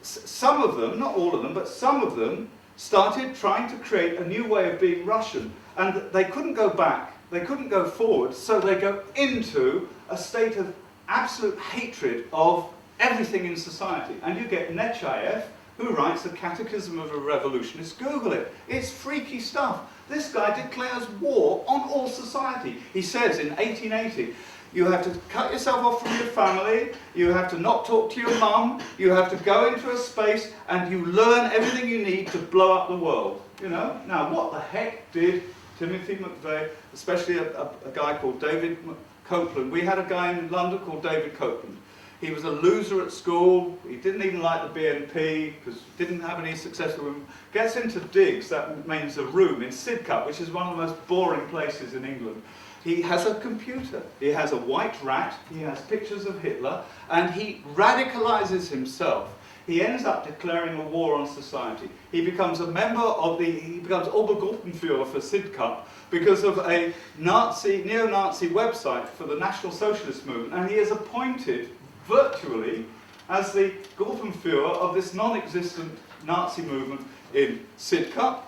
Some of them, not all of them, but some of them started trying to create a new way of being Russian. And they couldn't go back. They couldn't go forward. So they go into a state of absolute hatred of everything in society. And you get Nechayev, who writes the Catechism of a Revolutionist. Google it. It's freaky stuff. This guy declares war on all society. He says in 1880, you have to cut yourself off from your family, you have to not talk to your mum, you have to go into a space and you learn everything you need to blow up the world. You know? Now, what the heck did Timothy McVeigh, especially a guy called David Copeland, we had a guy in London called David Copeland. He was a loser at school, he didn't even like the BNP, because he didn't have any success with him. Gets into digs, that means a room in Sidcup, which is one of the most boring places in England. He has a computer, he has a white rat, he has pictures of Hitler, and he radicalizes himself. He ends up declaring a war on society. He becomes a member of he becomes Obergruppenführer for Sidcup because of a neo-Nazi website for the National Socialist movement, and he is appointed virtually as the Gruppenführer of this non-existent Nazi movement in Sidcup,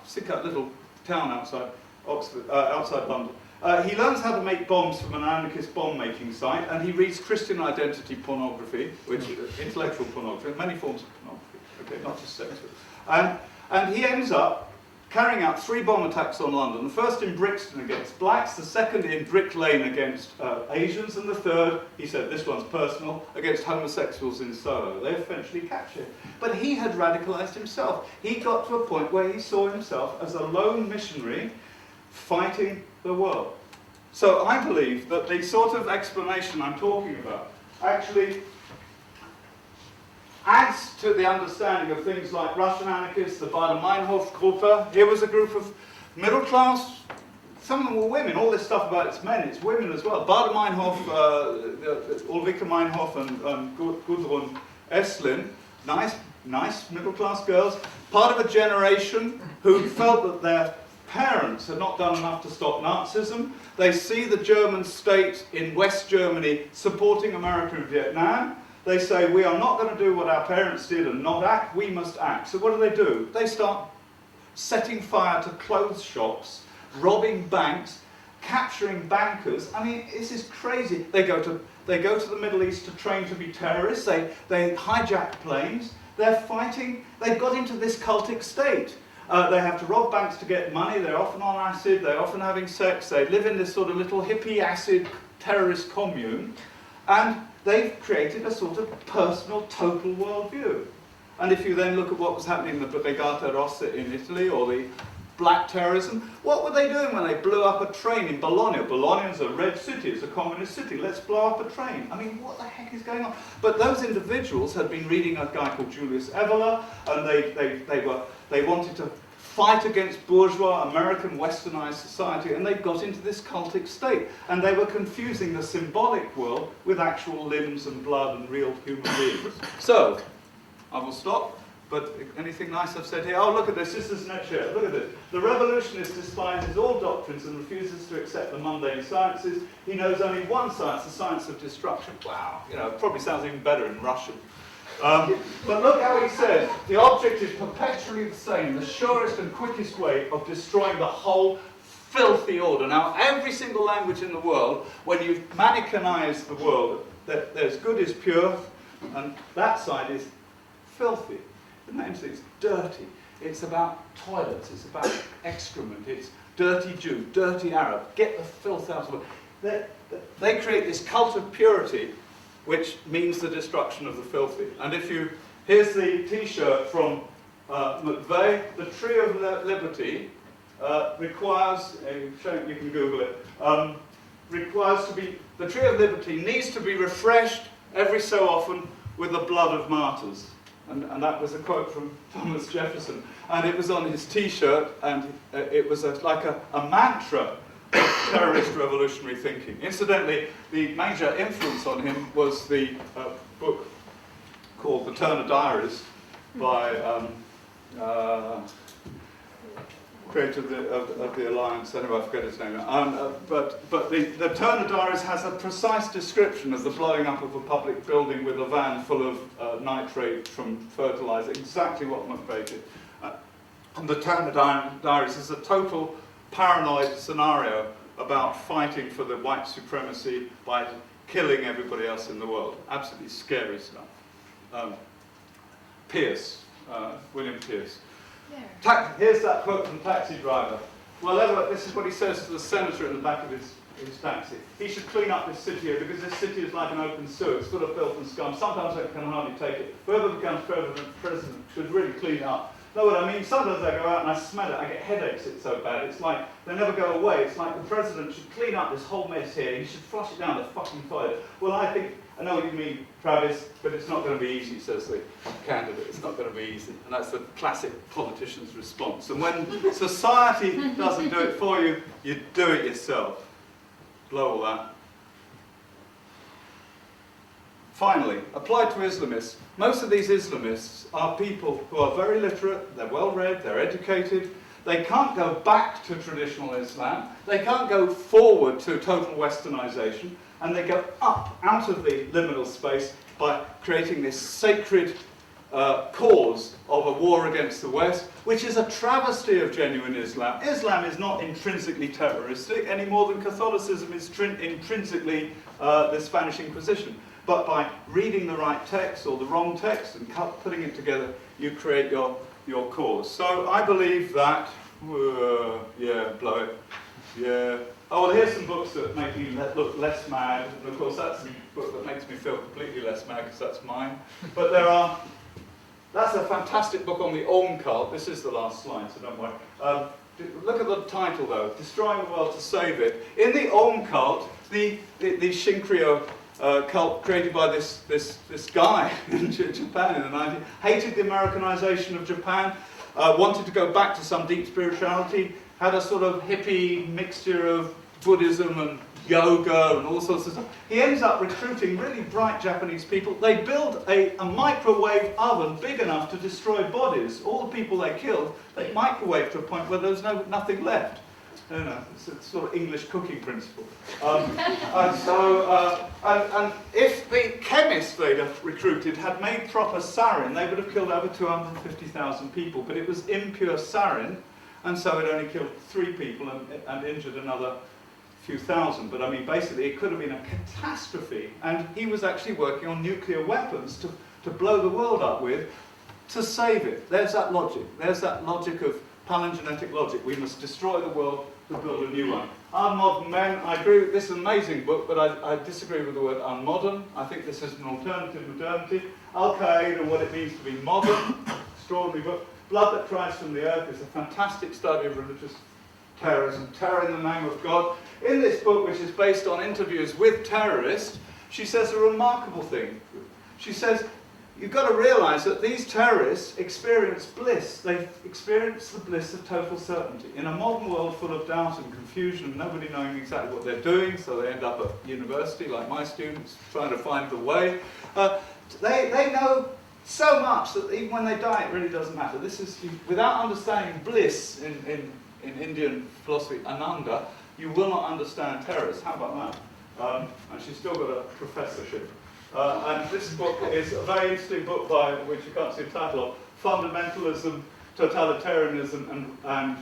little town outside Oxford, outside London. He learns how to make bombs from an anarchist bomb-making site, and he reads Christian identity pornography, which is intellectual pornography, many forms of pornography, okay, not just sexual. And he ends up carrying out 3 bomb attacks on London. The first in Brixton against blacks, the second in Brick Lane against Asians, and the third, he said, this one's personal, against homosexuals in Soho. They eventually captured him. But he had radicalized himself. He got to a point where he saw himself as a lone missionary fighting the world. So I believe that the sort of explanation I'm talking about actually adds to the understanding of things like Russian anarchists, the Meinhof group. Here was a group of middle class, some of them were women, all this stuff about it's men, it's women as well. Baader Meinhof, Ulrike Meinhof and Gudrun Esslin, nice middle class girls, part of a generation who felt that their parents had not done enough to stop Nazism. They see the German state in West Germany supporting America in Vietnam. They say, we are not going to do what our parents did and not act, we must act. So what do? They start setting fire to clothes shops, robbing banks, capturing bankers. I mean, this is crazy. They go to the Middle East to train to be terrorists. They hijack planes. They're fighting. They've got into this cultic state. They have to rob banks to get money. They're often on acid. They're often having sex. They live in this sort of little hippie acid terrorist commune. And they've created a sort of personal, total worldview. And if you then look at what was happening in the Brigata Rossa in Italy, or the black terrorism, what were they doing when they blew up a train in Bologna? Bologna is a red city, it's a communist city, let's blow up a train. I mean, what the heck is going on? But those individuals had been reading a guy called Julius Evola, and they wanted to fight against bourgeois American westernized society, and they got into this cultic state. And they were confusing the symbolic world with actual limbs and blood and real human beings. So, I will stop, but anything nice I've said here? Oh, look at this is Nietzsche, look at this. The revolutionist despises all doctrines and refuses to accept the mundane sciences. He knows only one science, the science of destruction. Wow, you know, it probably sounds even better in Russian. But look how he says, the object is perpetually the same, the surest and quickest way of destroying the whole filthy order. Now, every single language in the world, when you Manichaeize the world, that there's good is pure, and that side is filthy. The name says it's dirty. It's about toilets, it's about excrement, it's dirty Jew, dirty Arab. Get the filth out of the world. They create this cult of purity, which means the destruction of the filthy. And here's the T-shirt from McVeigh, the Tree of Liberty requires, you can Google it, the Tree of Liberty needs to be refreshed every so often with the blood of martyrs. And that was a quote from Thomas Jefferson. And it was on his T-shirt, and it was like a mantra terrorist revolutionary thinking. Incidentally, the major influence on him was the book called the Turner Diaries by creator of the Alliance, anyway, I forget his name. But the Turner Diaries has a precise description of the blowing up of a public building with a van full of nitrate from fertilizer, exactly what McVeigh did. And the Turner Diaries is a total paranoid scenario about fighting for the white supremacy by killing everybody else in the world. Absolutely scary stuff. Pierce, William Pierce. Here's that quote from Taxi Driver. Well, this is what he says to the senator in the back of his taxi. He should clean up this city here because this city is like an open sewer. It's full of filth and scum. Sometimes I can hardly take it. Whoever becomes president should really clean it up. Know what I mean? Sometimes I go out and I smell it. I get headaches. It's so bad. It's like they never go away. It's like the president should clean up this whole mess here. He should flush it down the fucking toilet. Well, I know what you mean, Travis, but it's not going to be easy, says the candidate. It's not going to be easy. And that's the classic politician's response. And when society doesn't do it for you, you do it yourself. Blow all that. Finally, applied to Islamists. Most of these Islamists are people who are very literate, they're well-read, they're educated. They can't go back to traditional Islam. They can't go forward to total westernization. And they go up out of the liminal space by creating this sacred cause of a war against the West, which is a travesty of genuine Islam. Islam is not intrinsically terroristic any more than Catholicism is intrinsically the Spanish Inquisition. But by reading the right text or the wrong text and putting it together, you create your cause. So I believe that, yeah, blow it, yeah. Oh, well, here's some books that make me look less mad. And of course, that's a book that makes me feel completely less mad because that's mine. But that's a fantastic book on the Om cult. This is the last slide, so don't worry. Look at the title, though, Destroying the World to Save It. In the Om cult, the Shinrikyo cult created by this guy in Japan in the 90s, hated the Americanization of Japan, wanted to go back to some deep spirituality, had a sort of hippie mixture of Buddhism and yoga and all sorts of stuff. He ends up recruiting really bright Japanese people. They build a microwave oven big enough to destroy bodies. All the people they killed, they microwaved to a point where there was nothing left. I don't know, it's a sort of English cooking principle. And if the chemists they'd have recruited had made proper sarin, they would have killed over 250,000 people. But it was impure sarin, and so it only killed 3 people and injured another few thousand. But I mean, basically, it could have been a catastrophe. And he was actually working on nuclear weapons to blow the world up with, to save it. There's that logic. There's that logic of palingenetic logic. We must destroy the world to build a new one. Unmodern Men, I agree with this amazing book, but I disagree with the word unmodern. I think this is an alternative modernity. Al-Qaeda and what it means to be modern, extraordinary book. Blood That Cries from the Earth is a fantastic study of religious terrorism, terror in the name of God. In this book, which is based on interviews with terrorists, she says a remarkable thing. She says, you've got to realize that these terrorists experience bliss. They experience the bliss of total certainty. In a modern world full of doubt and confusion and nobody knowing exactly what they're doing, so they end up at university, like my students, trying to find the way. They know so much that even when they die, it really doesn't matter. This is, without understanding bliss in Indian philosophy, Ananda, you will not understand terrorists. How about that? And she's still got a professorship. And this book is a very interesting book by, which you can't see the title of, Fundamentalism, Totalitarianism and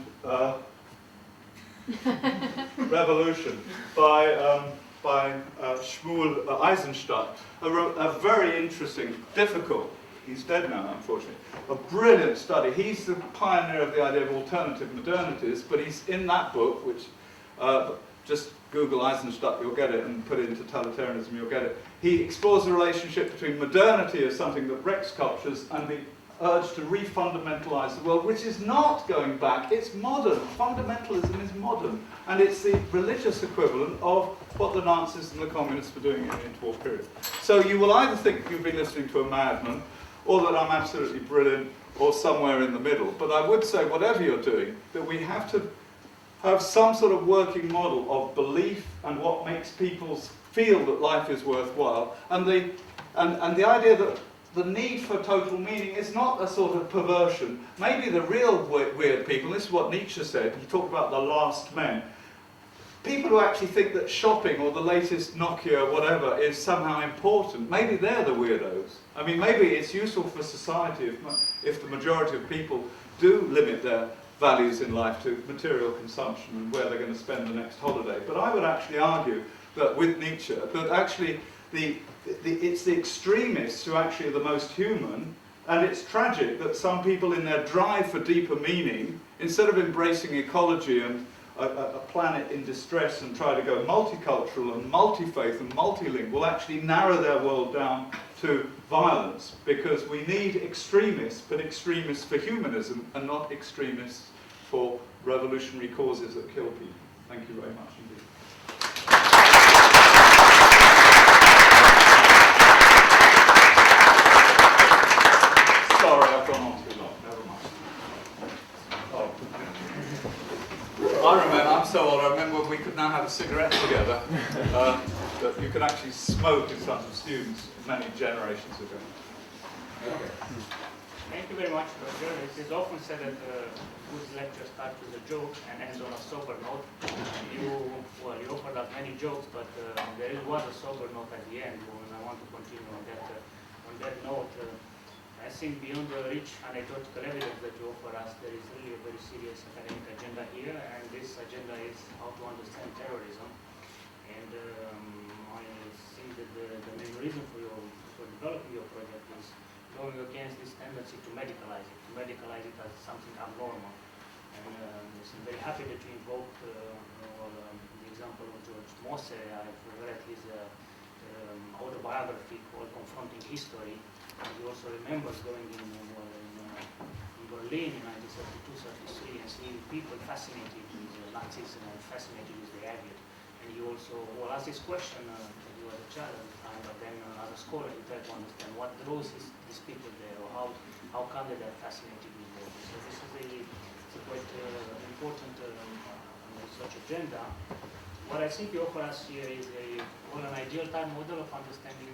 Revolution by Shmuel Eisenstadt. A very interesting, difficult, he's dead now unfortunately, a brilliant study. He's the pioneer of the idea of alternative modernities, but he's in that book, which just Google Eisenstadt, you'll get it, and put it into totalitarianism, you'll get it. He explores the relationship between modernity as something that wrecks cultures and the urge to re-fundamentalize the world, which is not going back, it's modern. Fundamentalism is modern, and it's the religious equivalent of what the Nazis and the communists were doing in the interwar period. So you will either think you've been listening to a madman, or that I'm absolutely brilliant, or somewhere in the middle. But I would say, whatever you're doing, that we have to have some sort of working model of belief and what makes people feel that life is worthwhile, and the idea that the need for total meaning is not a sort of perversion. Maybe the real weird people, and this is what Nietzsche said, he talked about the last men, people who actually think that shopping or the latest Nokia or whatever is somehow important, maybe they're the weirdos. I mean, maybe it's useful for society if the majority of people do limit their values in life to material consumption and where they're going to spend the next holiday. But I would actually argue that with Nietzsche, that actually it's the extremists who actually are the most human, and it's tragic that some people in their drive for deeper meaning, instead of embracing ecology and a planet in distress and try to go multicultural and multi-faith and multilingual, will actually narrow their world down to violence, because we need extremists, but extremists for humanism and not extremists for revolutionary causes that kill people. Thank you very much indeed. Sorry, I've gone on too long. Never mind. I'm so old, I remember we could now have a cigarette together, that you could actually smoke in front of students many generations ago. Okay.
Thank you very much, Roger. It is often said that good lecture starts with a joke and ends on a sober note. You offered us many jokes, but there was a sober note at the end, and I want to continue on that note. I think beyond the rich anecdotal evidence that you offer us, there is really a very serious academic agenda here, and this agenda is how to understand terrorism. And I think that the main reason for developing your project is going against this tendency to medicalize it as something abnormal. And I'm very happy that you invoked the example of George Mosse. I've read his autobiography called Confronting History. And he also remembers going in Berlin in 1932-33 and seeing people fascinated with Nazism and fascinated with the Aryan. And he also asked this question when he was a child at the time, but then as a scholar he tried to understand what draws these people there, or how come they are fascinated with them. So this is a quite important research agenda. What I think you offer us here is an ideal time model of understanding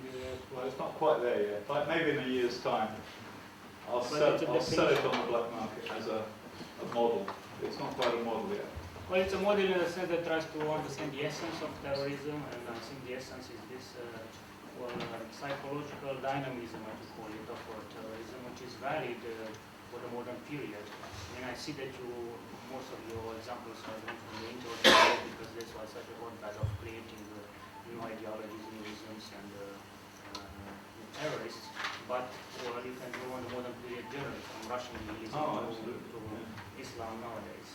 well, it's not quite there yet. Like maybe in a year's time, I'll sell it on the black market as a model. It's not quite a model yet.
Well, it's a model in the sense that tries to understand the essence of terrorism, and I think the essence is this psychological dynamism, I would call it, of terrorism, which is valid for the modern period. And I see that most of your examples are drawn from the internet because this was such a hotbed of creating new ideologies, new isms, and terrorists. But you can go on the modern period journey from Russian nihilism to Islam nowadays.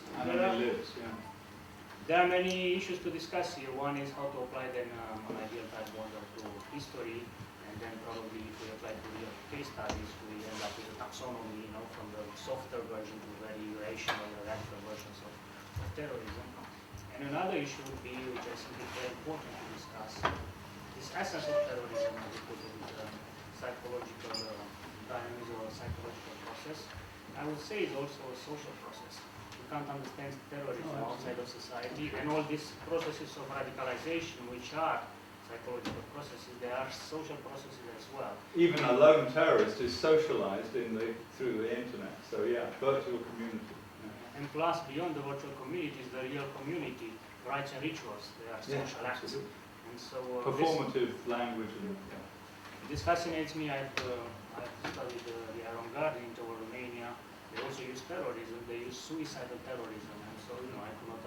There are many issues to discuss here. One is how to apply then an ideal type model to history, and then probably if we apply to real case studies, we end up with a taxonomy, from the softer version to very rational or radical versions of terrorism. And another issue would be, which I think is very important to discuss, this essence of terrorism, as we put it, psychological dynamism or psychological process. I would say is also a social process. You can't understand terrorism outside of society, and all these processes of radicalization, which are psychological processes, they are social processes as well.
Even a lone terrorist is socialized through the internet, so yeah, virtual community.
And plus, beyond the virtual communities, the real community, rites and rituals, they are social acts. And so,
performative language.
This fascinates me. I've studied the avant-garde in Romania. They also use terrorism. They use suicidal terrorism. And so, I could not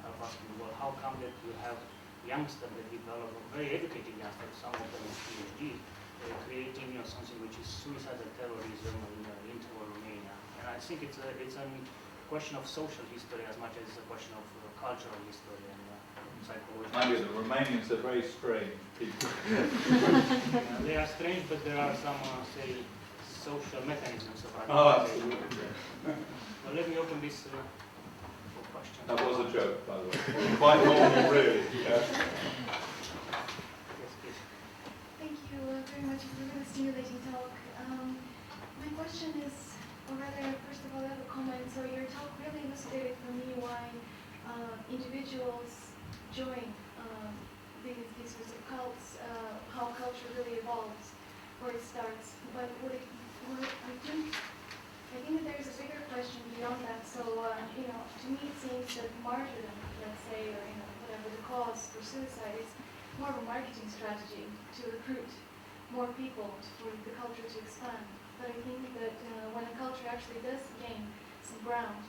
help asking, well, how come that you have youngsters that develop, very educated youngsters, some of them with PhD, creating something which is suicidal terrorism in Romania. And I think it's a question of social history as much as it's a question of cultural history and psychology.
Mind you, the Romanians are very strange people.
They are strange, but there are some, say, social mechanisms of radicalization.
Oh, absolutely.
Well, let me open this for questions.
That was a joke, by the way. Quite normal, really.
Yes, please.
Thank you very much for a really stimulating talk. My question is, or rather, first of all, I have a comment. So your talk really illustrated for me why these sorts of cults, how culture really evolves, where it starts. But I think that there's a bigger question beyond that. So, to me it seems that martyrdom, let's say, or whatever the cause for suicide, is more of a marketing strategy to recruit more people for the culture to expand. But I think that when a culture actually does gain some ground,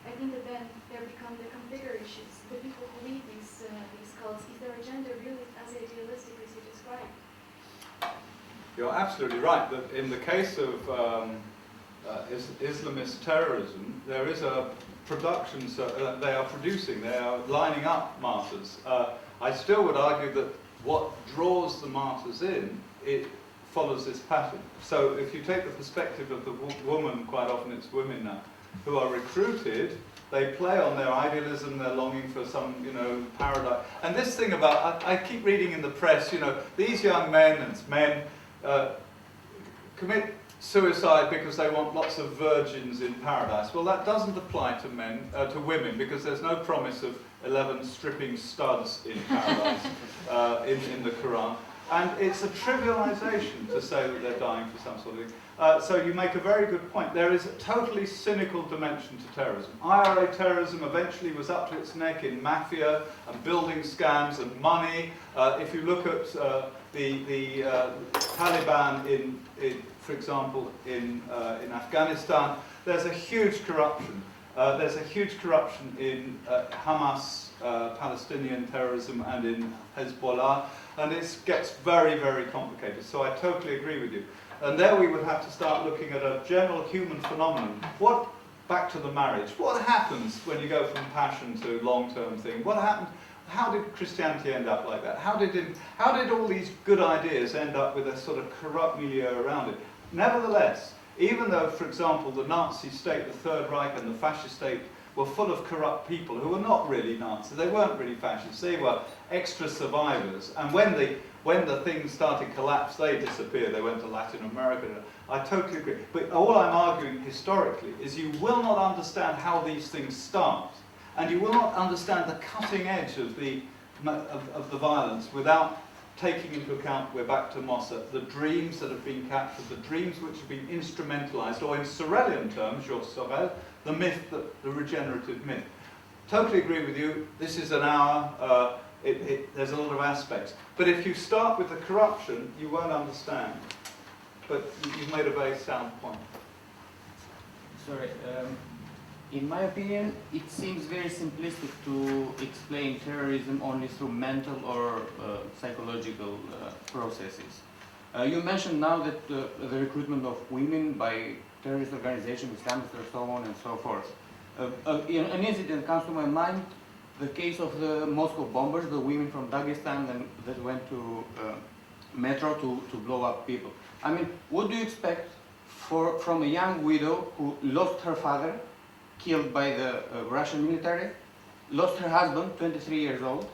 I think that then there become bigger issues. The people who lead these cults, is their agenda really as idealistic as you described?
You're absolutely right that in the case of Islamist terrorism, there is a production, so they are producing, they are lining up martyrs. I still would argue that what draws the martyrs in, it follows this pattern. So if you take the perspective of the woman, quite often it's women now, who are recruited, they play on their idealism, their longing for some, paradise. And this thing about, I keep reading in the press, these young men and men commit suicide because they want lots of virgins in paradise. Well, that doesn't apply to to women, because there's no promise of 11 stripping studs in paradise in the Quran. And it's a trivialization to say that they're dying for some sort of thing. So you make a very good point. There is a totally cynical dimension to terrorism. IRA terrorism eventually was up to its neck in mafia and building scams and money. If you look at the Taliban, for example, in Afghanistan, there's a huge corruption. There's a huge corruption in Hamas, Palestinian terrorism, and in Hezbollah. And it gets very, very complicated. So I totally agree with you. And there we would have to start looking at a general human phenomenon. Back to the marriage, what happens when you go from passion to long-term thing? What happened? How did Christianity end up like that? How did all these good ideas end up with a sort of corrupt milieu around it? Nevertheless, even though, for example, the Nazi state, the Third Reich and the fascist state were full of corrupt people who were not really Nazis, they weren't really fascists, they were extra survivors. And when the thing started to collapse, they disappeared, they went to Latin America. I totally agree. But all I'm arguing historically is you will not understand how these things start, and you will not understand the cutting edge of the violence without taking into account, we're back to Mossa, the dreams that have been captured, the dreams which have been instrumentalized, or in Sorelian terms, your Sorel, the myth, the regenerative myth. Totally agree with you, this is an hour, there's a lot of aspects. But if you start with the corruption, you won't understand. But you've made a very sound point.
Sorry. In my opinion, it seems very simplistic to explain terrorism only through mental or psychological processes. You mentioned now that the recruitment of women by terrorist organizations, Islamists, and so on and so forth. An incident comes to my mind, the case of the Moscow bombers, the women from Dagestan that went to metro to blow up people. I mean, what do you expect from a young widow who lost her father, killed by the Russian military, lost her husband, 23 years old,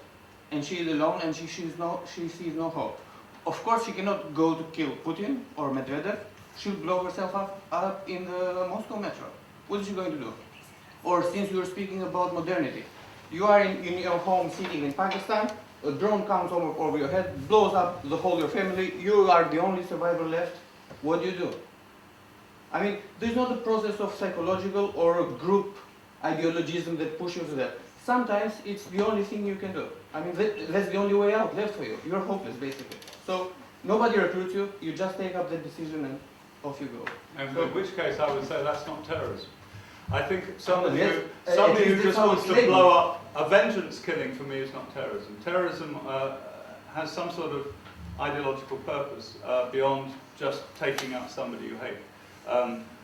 and she is alone and she sees no hope. Of course, she cannot go to kill Putin or Medvedev. She'll blow herself up in the Moscow metro. What is she going to do? Or since you're speaking about modernity, you are in your home sitting in Pakistan, a drone comes over your head, blows up the whole of your family, you are the only survivor left. What do? I mean, there's not a process of psychological or a group ideologism that pushes you to that. Sometimes it's the only thing you can do. I mean, that's the only way out left for you. You're hopeless, basically. So nobody recruits you, you just take up the decision and off you go.
And in which case I would say that's not terrorism. I think somebody who just wants to blow up, a vengeance killing for me is not terrorism. Terrorism has some sort of ideological purpose beyond just taking up somebody you hate.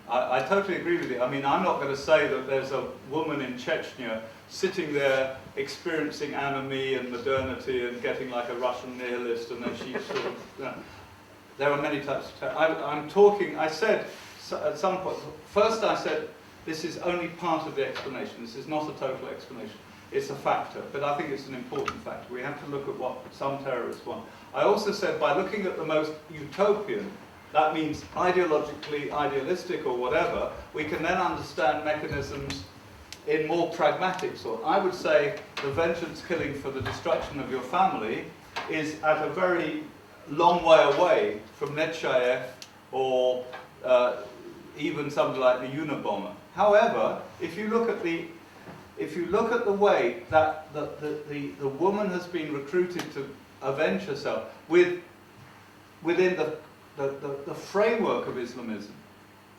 I totally agree with you. I mean, I'm not going to say that there's a woman in Chechnya sitting there experiencing anomie and modernity and getting like a Russian nihilist, and then she sort of... There are many types of terror. I said at some point, first I said, this is only part of the explanation. This is not a total explanation. It's a factor, but I think it's an important factor. We have to look at what some terrorists want. I also said by looking at the most utopian, that means ideologically idealistic or whatever, we can then understand mechanisms in more pragmatic sort. I would say the vengeance killing for the destruction of your family is at a very long way away from Nechayev or even something like the Unabomber. However, if you look at the way that the woman has been recruited to avenge herself within the framework of Islamism,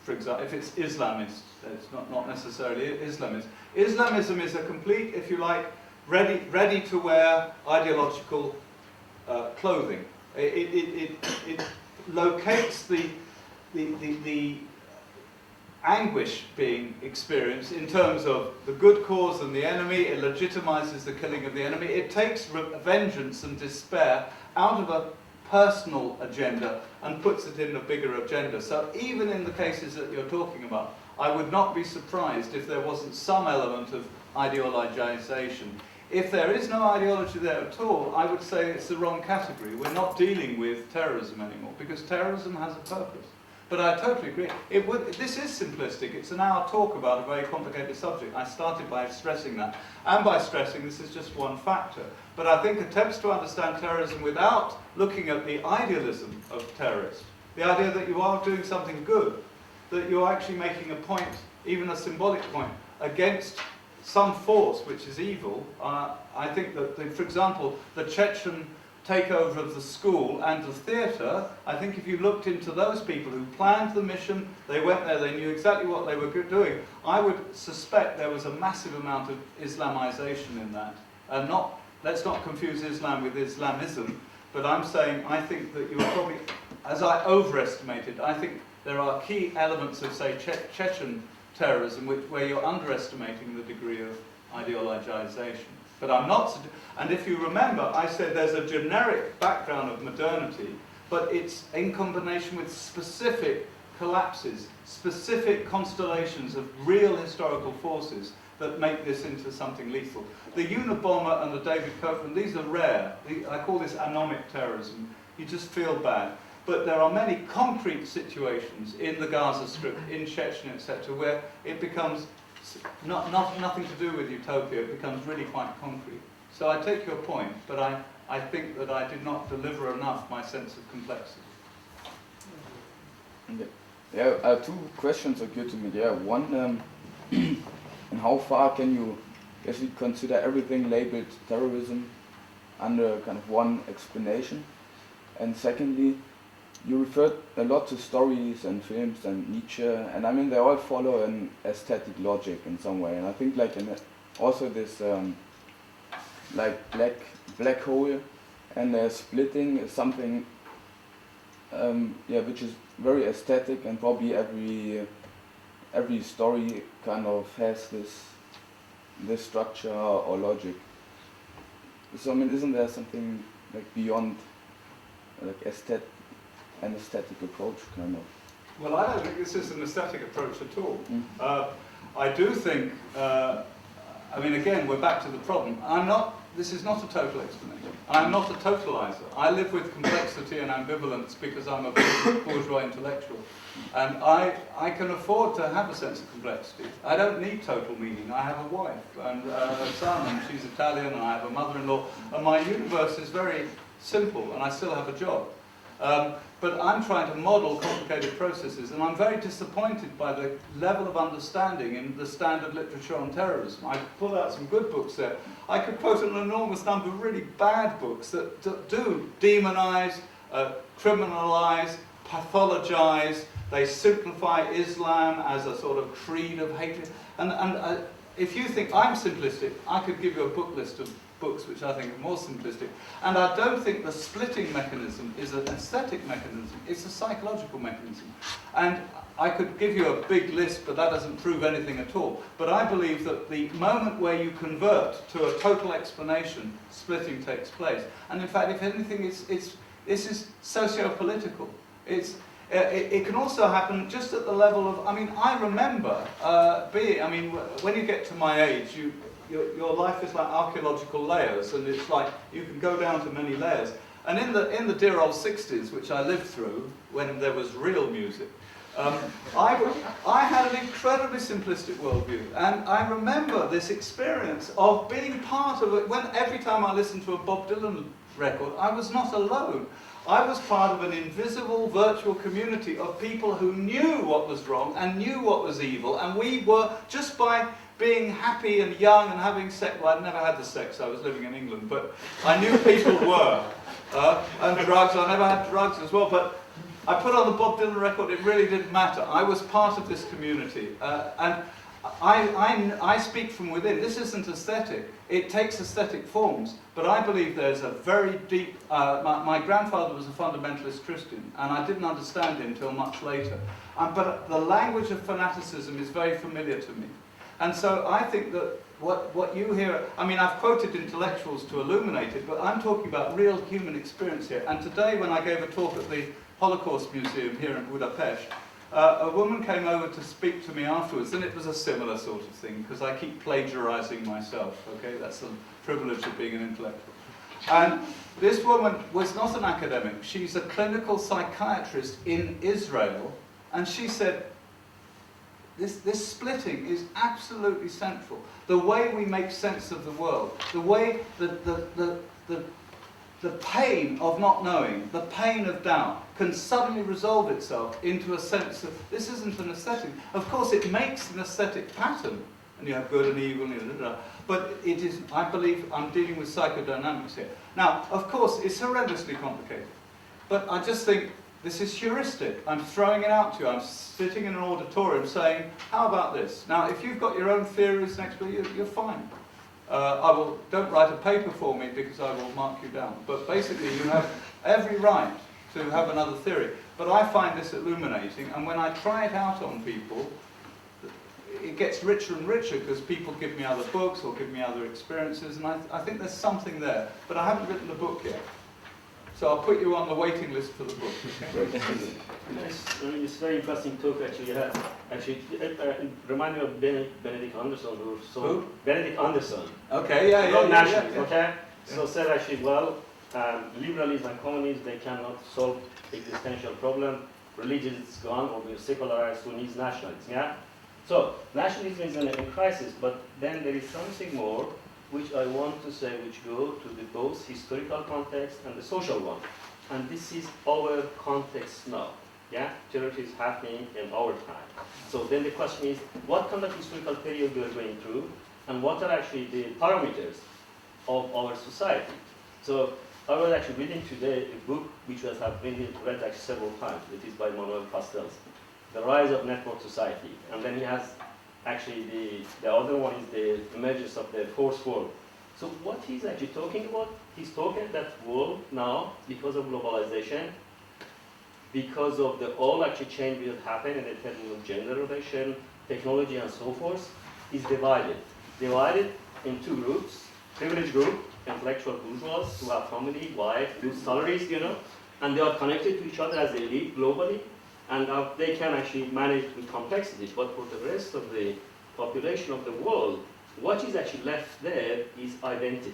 for example, if it's Islamist, it's not necessarily Islamist. Islamism is a complete, if you like, ready to wear ideological clothing. It locates the anguish being experienced in terms of the good cause and the enemy. It legitimizes the killing of the enemy. It takes vengeance and despair out of a personal agenda and puts it in a bigger agenda. So even in the cases that you're talking about, I would not be surprised if there wasn't some element of ideologization. If there is no ideology there at all, I would say it's the wrong category. We're not dealing with terrorism anymore, because terrorism has a purpose. But I totally agree. This is simplistic. It's an hour talk about a very complicated subject. I started by stressing that. And by stressing this is just one factor. But I think attempts to understand terrorism without looking at the idealism of terrorists, the idea that you are doing something good, that you're actually making a point, even a symbolic point, against some force which is evil. I think that, for example, the Chechen takeover of the school and the theatre, I think if you looked into those people who planned the mission, they went there, they knew exactly what they were doing, I would suspect there was a massive amount of Islamization in that. And let's not confuse Islam with Islamism, but I'm saying I think that you were probably, as I overestimated, I think there are key elements of, say, Chechen terrorism where you're underestimating the degree of ideologization. But I'm not, and if you remember, I said there's a generic background of modernity, but it's in combination with specific collapses, specific constellations of real historical forces that make this into something lethal. The Unabomber and the David Copeland, these are rare. I call this anomic terrorism. You just feel bad. But there are many concrete situations in the Gaza Strip, in Chechnya, etc., where it becomes nothing to do with utopia, it becomes really quite concrete. So I take your point, but I think that I did not deliver enough my sense of complexity.
Yeah, two questions occur to me there. One, and how far can you basically consider everything labeled terrorism under kind of one explanation? And secondly, you referred a lot to stories and films and Nietzsche, and I mean they all follow an aesthetic logic in some way. And I think like also this like black hole and splitting is something which is very aesthetic, and probably every story kind of has this structure or logic. So I mean, isn't there something like beyond like an aesthetic approach, kind of?
Well, I don't think this is an aesthetic approach at all. I do think, I mean, again, we're back to the problem. This is not a total explanation. I'm not a totalizer. I live with complexity and ambivalence because I'm a bourgeois intellectual. And I can afford to have a sense of complexity. I don't need total meaning. I have a wife and a son, and she's Italian, and I have a mother-in-law, and my universe is very simple, and I still have a job. But I'm trying to model complicated processes, and I'm very disappointed by the level of understanding in the standard literature on terrorism. I pulled out some good books there. I could quote an enormous number of really bad books that do demonize, criminalize, pathologize. They simplify Islam as a sort of creed of hatred. And if you think I'm simplistic, I could give you a book list of books which I think are more simplistic. And I don't think the splitting mechanism is an aesthetic mechanism, it's a psychological mechanism. And I could give you a big list, but that doesn't prove anything at all. But I believe that the moment where you convert to a total explanation, splitting takes place. And in fact, if anything, this is socio-political. It can also happen just at the level of, I mean, I remember when you get to my age, your life is like archaeological layers, and it's like you can go down to many layers. And in the dear old 60s, which I lived through, when there was real music, I had an incredibly simplistic worldview. And I remember this experience of being part of it. Every time I listened to a Bob Dylan record, I was not alone. I was part of an invisible virtual community of people who knew what was wrong and knew what was evil, and we were, just by being happy and young and having sex, well, I'd never had the sex, I was living in England, but I knew people were, and drugs, I never had drugs as well, but I put on the Bob Dylan record, it really didn't matter. I was part of this community, and I speak from within. This isn't aesthetic. It takes aesthetic forms, but I believe there's a very deep... my grandfather was a fundamentalist Christian, and I didn't understand him until much later. But the language of fanaticism is very familiar to me. And so I think that what you hear... I mean, I've quoted intellectuals to illuminate it, but I'm talking about real human experience here. And today, when I gave a talk at the Holocaust Museum here in Budapest, a woman came over to speak to me afterwards, and it was a similar sort of thing, because I keep plagiarizing myself, okay? That's the privilege of being an intellectual. And this woman was not an academic. She's a clinical psychiatrist in Israel, and she said, this splitting is absolutely central. The way we make sense of the world, the way the pain of not knowing, the pain of doubt, can suddenly resolve itself into a sense of, this isn't an aesthetic. Of course, it makes an aesthetic pattern, and you have good and evil, but it is, I believe, I'm dealing with psychodynamics here. Now, of course, it's horrendously complicated, but I just think this is heuristic. I'm throwing it out to you. I'm sitting in an auditorium saying, how about this? Now, if you've got your own theories next week, you're fine. Don't write a paper for me because I will mark you down. But basically, you have every right to have another theory. But I find this illuminating, and when I try it out on people, it gets richer and richer because people give me other books or give me other experiences, and I think there's something there. But I haven't written the book yet. So I'll put you on the waiting list for the book. Okay?
It's a very interesting talk actually you had. Actually, it reminded me of Benedict Anderson,
Who?
Benedict Anderson.
Okay, yeah.
Nationalist, okay? So said actually, well, liberalism and communism, they cannot solve existential problem. Religion is gone, or we're secularized, who needs nationalism, yeah? So, nationalism is in a crisis, but then there is something more which I want to say, which go to the both historical context and the social one. And this is our context now. Yeah, terrorism is happening in our time. So then the question is, what kind of historical period we are going through, and what are actually the parameters of our society? So I was actually reading today a book which has been read actually several times. It is by Manuel Castells, The Rise of Network Society. And then he has actually the other one is the emergence of the fourth world. So what he's actually talking about, he's talking that world now, because of globalization, because of the all actually change that happened in the terms of gender relation, technology and so forth, is divided. Divided in two groups. Privileged group, intellectual bourgeois, who have family, wife, good salaries, and they are connected to each other as they live globally, and they can actually manage with complexity. But for the rest of the population of the world, what is actually left there is identity.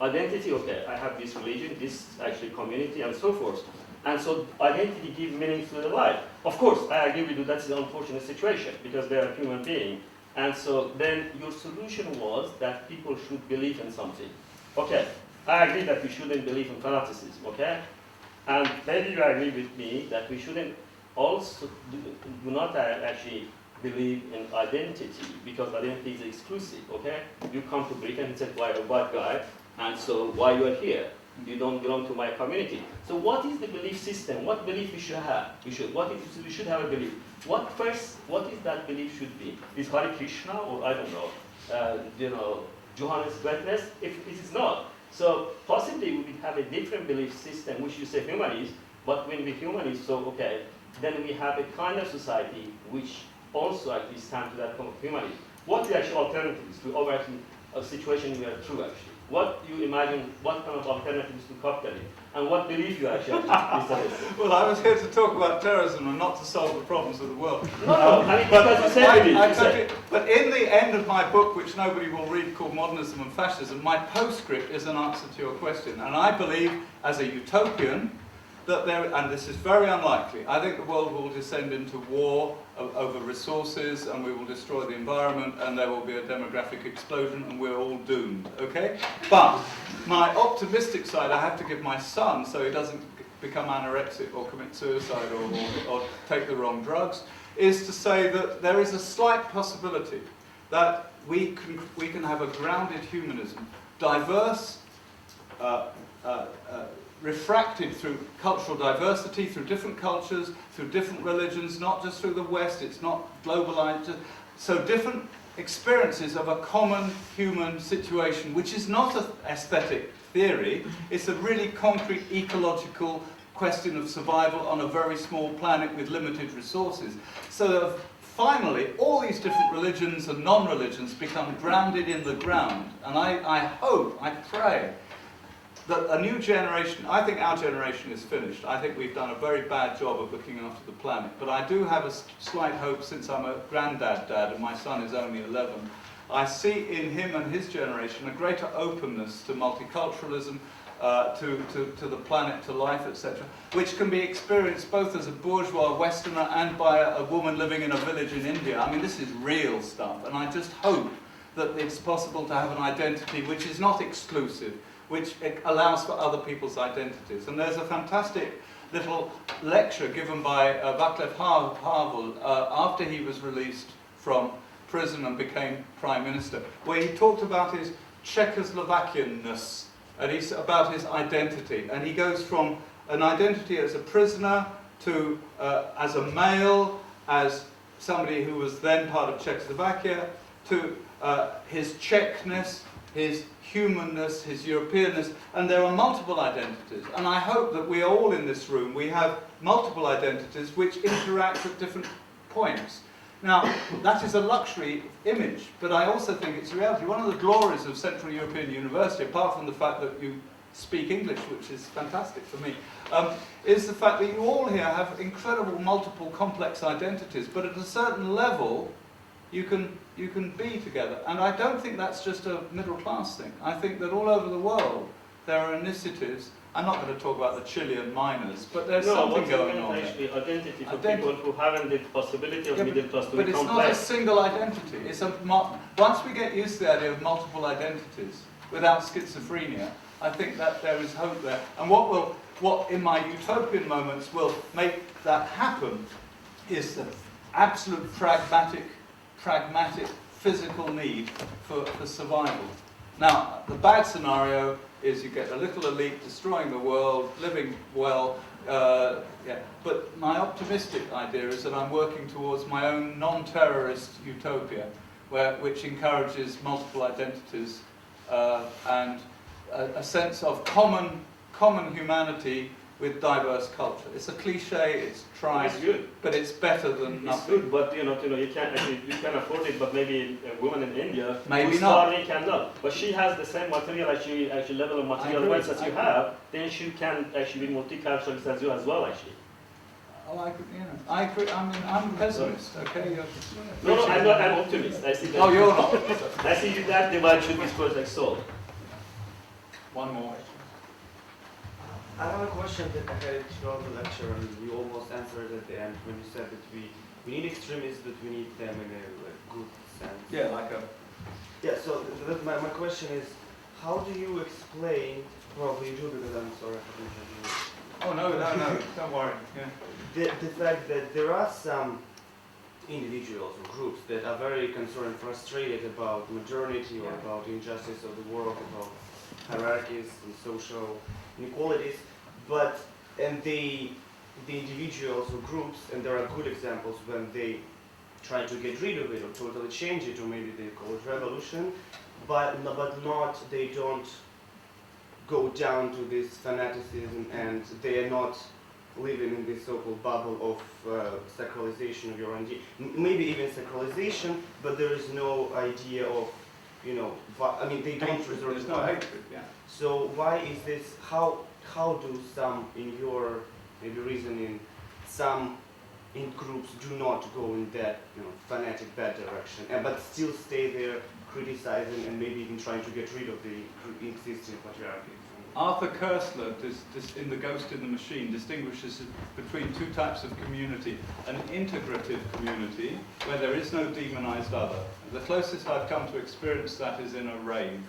Identity, okay, I have this religion, this actually community, and so forth. And so identity gives meaning to the life. Of course, I agree with you, that's an unfortunate situation, because they are human beings. And so then your solution was that people should believe in something. Okay, I agree that we shouldn't believe in fanaticism, okay? And maybe you agree with me that we shouldn't also do not actually believe in identity, because identity is exclusive, okay? You come to Britain and say, why a white guy, and so why you are here? You don't belong to my community. So what is the belief system? What belief we should have? We should have a belief. What is that belief should be? Is Hare Krishna, or I don't know, Johannes Witness? If it is not. So possibly we will have a different belief system, which you say humanist, but when we humanist, so okay, then we have a kind of society which also actually stands to that kind of humanism. What is actually alternatives to our actually a situation we are through actually? What you imagine, what kind of alternatives to capitalism? And what believe you actually
Well, I was here to talk about terrorism and not to solve the problems of the world.
No, I mean, because you said
but in the end of my book, which nobody will read, called Modernism and Fascism, my postscript is an answer to your question. And I believe, as a utopian, that there, and this is very unlikely, I think the world will descend into war over resources, and we will destroy the environment, and there will be a demographic explosion, and we're all doomed, okay? But my optimistic side, I have to give my son, so he doesn't become anorexic or commit suicide or take the wrong drugs, is to say that there is a slight possibility that we can have a grounded humanism, diverse, refracted through cultural diversity, through different cultures, through different religions, not just through the West, it's not globalized, so different experiences of a common human situation, which is not an aesthetic theory, it's a really concrete ecological question of survival on a very small planet with limited resources. So that finally, all these different religions and non-religions become grounded in the ground. And I hope, I pray, that a new generation, I think our generation is finished. I think we've done a very bad job of looking after the planet. But I do have a slight hope, since I'm a granddad and my son is only 11. I see in him and his generation a greater openness to multiculturalism, to the planet, to life, etc., which can be experienced both as a bourgeois Westerner and by a woman living in a village in India. I mean, this is real stuff, and I just hope that it's possible to have an identity which is not exclusive, which allows for other people's identities. And there's a fantastic little lecture given by Václav Havel after he was released from prison and became Prime Minister, where he talked about his Czechoslovakianness, and he's about his identity. And he goes from an identity as a prisoner to as a male, as somebody who was then part of Czechoslovakia, to his Czechness, his humanness, his Europeanness, and there are multiple identities. And I hope that we all in this room, we have multiple identities which interact at different points. Now, that is a luxury image, but I also think it's a reality. One of the glories of Central European University, apart from the fact that you speak English, which is fantastic for me, is the fact that you all here have incredible multiple complex identities, but at a certain level, you can be together. And I don't think that's just a middle class thing. I think that all over the world there are initiatives. I'm not going to talk about the Chilean miners, but there's something going on
actually
there.
Identity for people who haven't the possibility of middle class to
but
be
it's
complex.
not a single identity. It's once we get used to the idea of multiple identities without schizophrenia, I think that there is hope there. And what in my utopian moments will make that happen is the absolute pragmatic physical need for survival. Now, the bad scenario is you get a little elite destroying the world, living well, but my optimistic idea is that I'm working towards my own non-terrorist utopia, which encourages multiple identities and a sense of common humanity with diverse culture. It's a cliche, it's trite,
It's good.
but it's better than nothing.
It's good, but you can afford it, but maybe a woman in India
Maybe
who's
not.
starving cannot. But she has the same material, actually level of material
agree.
rights as you have, then she can actually be multicultural as you as well, actually.
Oh, I agree. I mean, I'm a pessimist. Okay.
No, I'm not. I'm optimist. I see that.
Oh, you're not.
I see that divide should be project solved.
One more.
I have a question that I had throughout the lecture, and you almost answered at the end when you said that we need extremists, but we need them in a good sense.
Yeah, like a.
Yeah. So my question is, how do you explain? Probably you do, because I'm sorry for interrupting you.
Oh no, don't worry. Yeah.
The fact that there are some individuals or groups that are very concerned, frustrated about modernity or about injustice of the world, about hierarchies and social inequalities, and the individuals or groups, and there are good examples when they try to get rid of it or totally change it, or maybe they call it revolution, but they don't go down to this fanaticism, and they are not living in this so-called bubble of sacralization of your own maybe even sacralization, but there is no idea of, they don't resort
There's
to
no hatred. Yeah.
So why is this? How do some, in your maybe reasoning, some in groups do not go in that fanatic bad direction, but still stay there criticizing and maybe even trying to get rid of the existing patriarchy?
Arthur Koestler, in The Ghost in the Machine, distinguishes between two types of community. An integrative community, where there is no demonized other. The closest I've come to experience that is in a rave,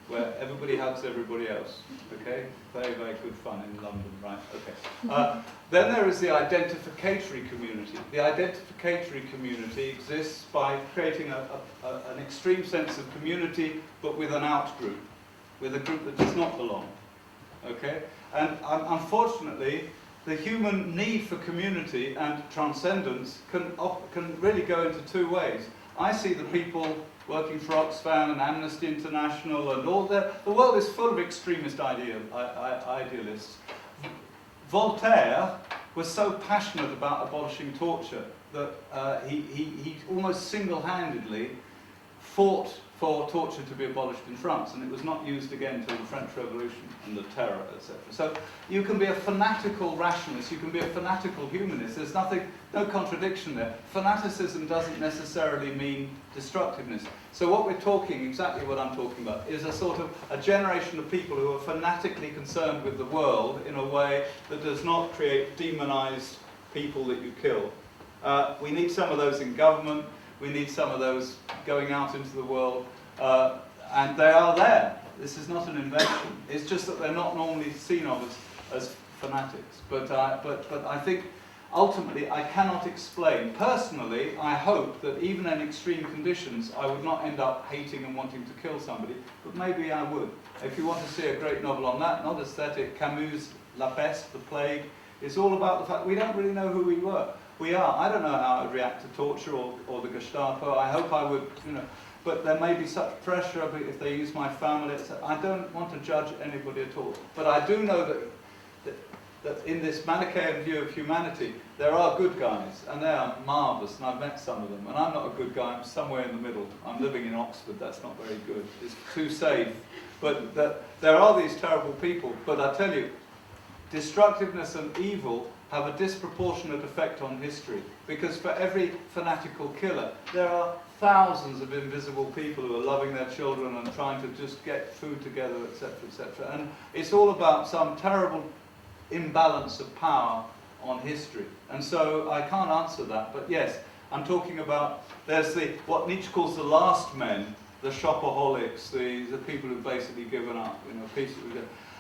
where everybody hugs everybody else. Okay? Very, very good fun in London, right? Okay. Then there is the identificatory community. The identificatory community exists by creating an extreme sense of community, but with an out-group, with a group that does not belong. Okay? And unfortunately, the human need for community and transcendence can really go into two ways. I see the people working for Oxfam and Amnesty International and all that. The world is full of extremist idealists. Voltaire was so passionate about abolishing torture that he almost single-handedly fought for torture to be abolished in France, and it was not used again until the French Revolution and the terror, etc. So you can be a fanatical rationalist, you can be a fanatical humanist. There's no contradiction there. Fanaticism doesn't necessarily mean destructiveness. So what we're talking, exactly what I'm talking about, is a sort of a generation of people who are fanatically concerned with the world in a way that does not create demonized people that you kill. We need some of those in government. We need some of those going out into the world, and they are there. This is not an invention. It's just that they're not normally seen of as fanatics. But I think ultimately I cannot explain. Personally, I hope that even in extreme conditions, I would not end up hating and wanting to kill somebody, but maybe I would. If you want to see a great novel on that, not aesthetic, Camus' La Peste, The Plague, it's all about the fact we don't really know who we were. I don't know how I would react to torture or the Gestapo. I hope I would, but there may be such pressure if they use my family, etc. I don't want to judge anybody at all. But I do know that in this Manichaean view of humanity, there are good guys, and they are marvellous, and I've met some of them. And I'm not a good guy, I'm somewhere in the middle. I'm living in Oxford, that's not very good. It's too safe. But there are these terrible people, but I tell you, destructiveness and evil have a disproportionate effect on history, because for every fanatical killer, there are thousands of invisible people who are loving their children and trying to just get food together, etc., etc. And it's all about some terrible imbalance of power on history. And so I can't answer that, but yes, I'm talking about, there's what Nietzsche calls the last men, the shopaholics, the people who've basically given up,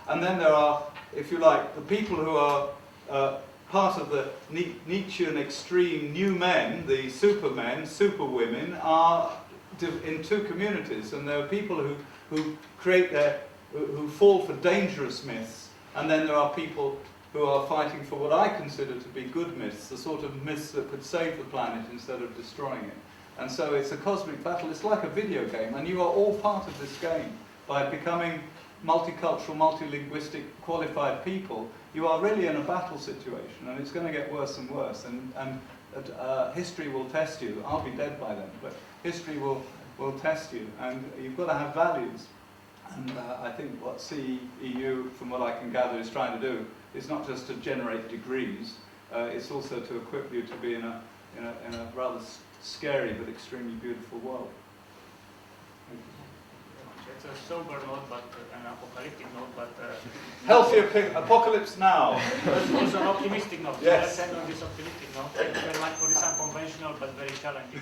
and then there are, if you like, the people who are part of the Nietzschean extreme new men, the supermen, superwomen, are in two communities, and there are people who fall for dangerous myths, and then there are people who are fighting for what I consider to be good myths, the sort of myths that could save the planet instead of destroying it. And so it's a cosmic battle. It's like a video game, and you are all part of this game. By becoming multicultural, multilinguistic, qualified people, you are really in a battle situation, and it's going to get worse and worse. And history will test you. I'll be dead by then, but history will test you, and you've got to have values. And I think what CEU, from what I can gather, is trying to do is not just to generate degrees. It's also to equip you to be in a rather scary but extremely beautiful world.
It's a sober note, but an apocalyptic note, but
healthy apocalypse now.
Also an optimistic note.
Yes.
So let's end on this optimistic note. Thank you very much for this unconventional but very challenging.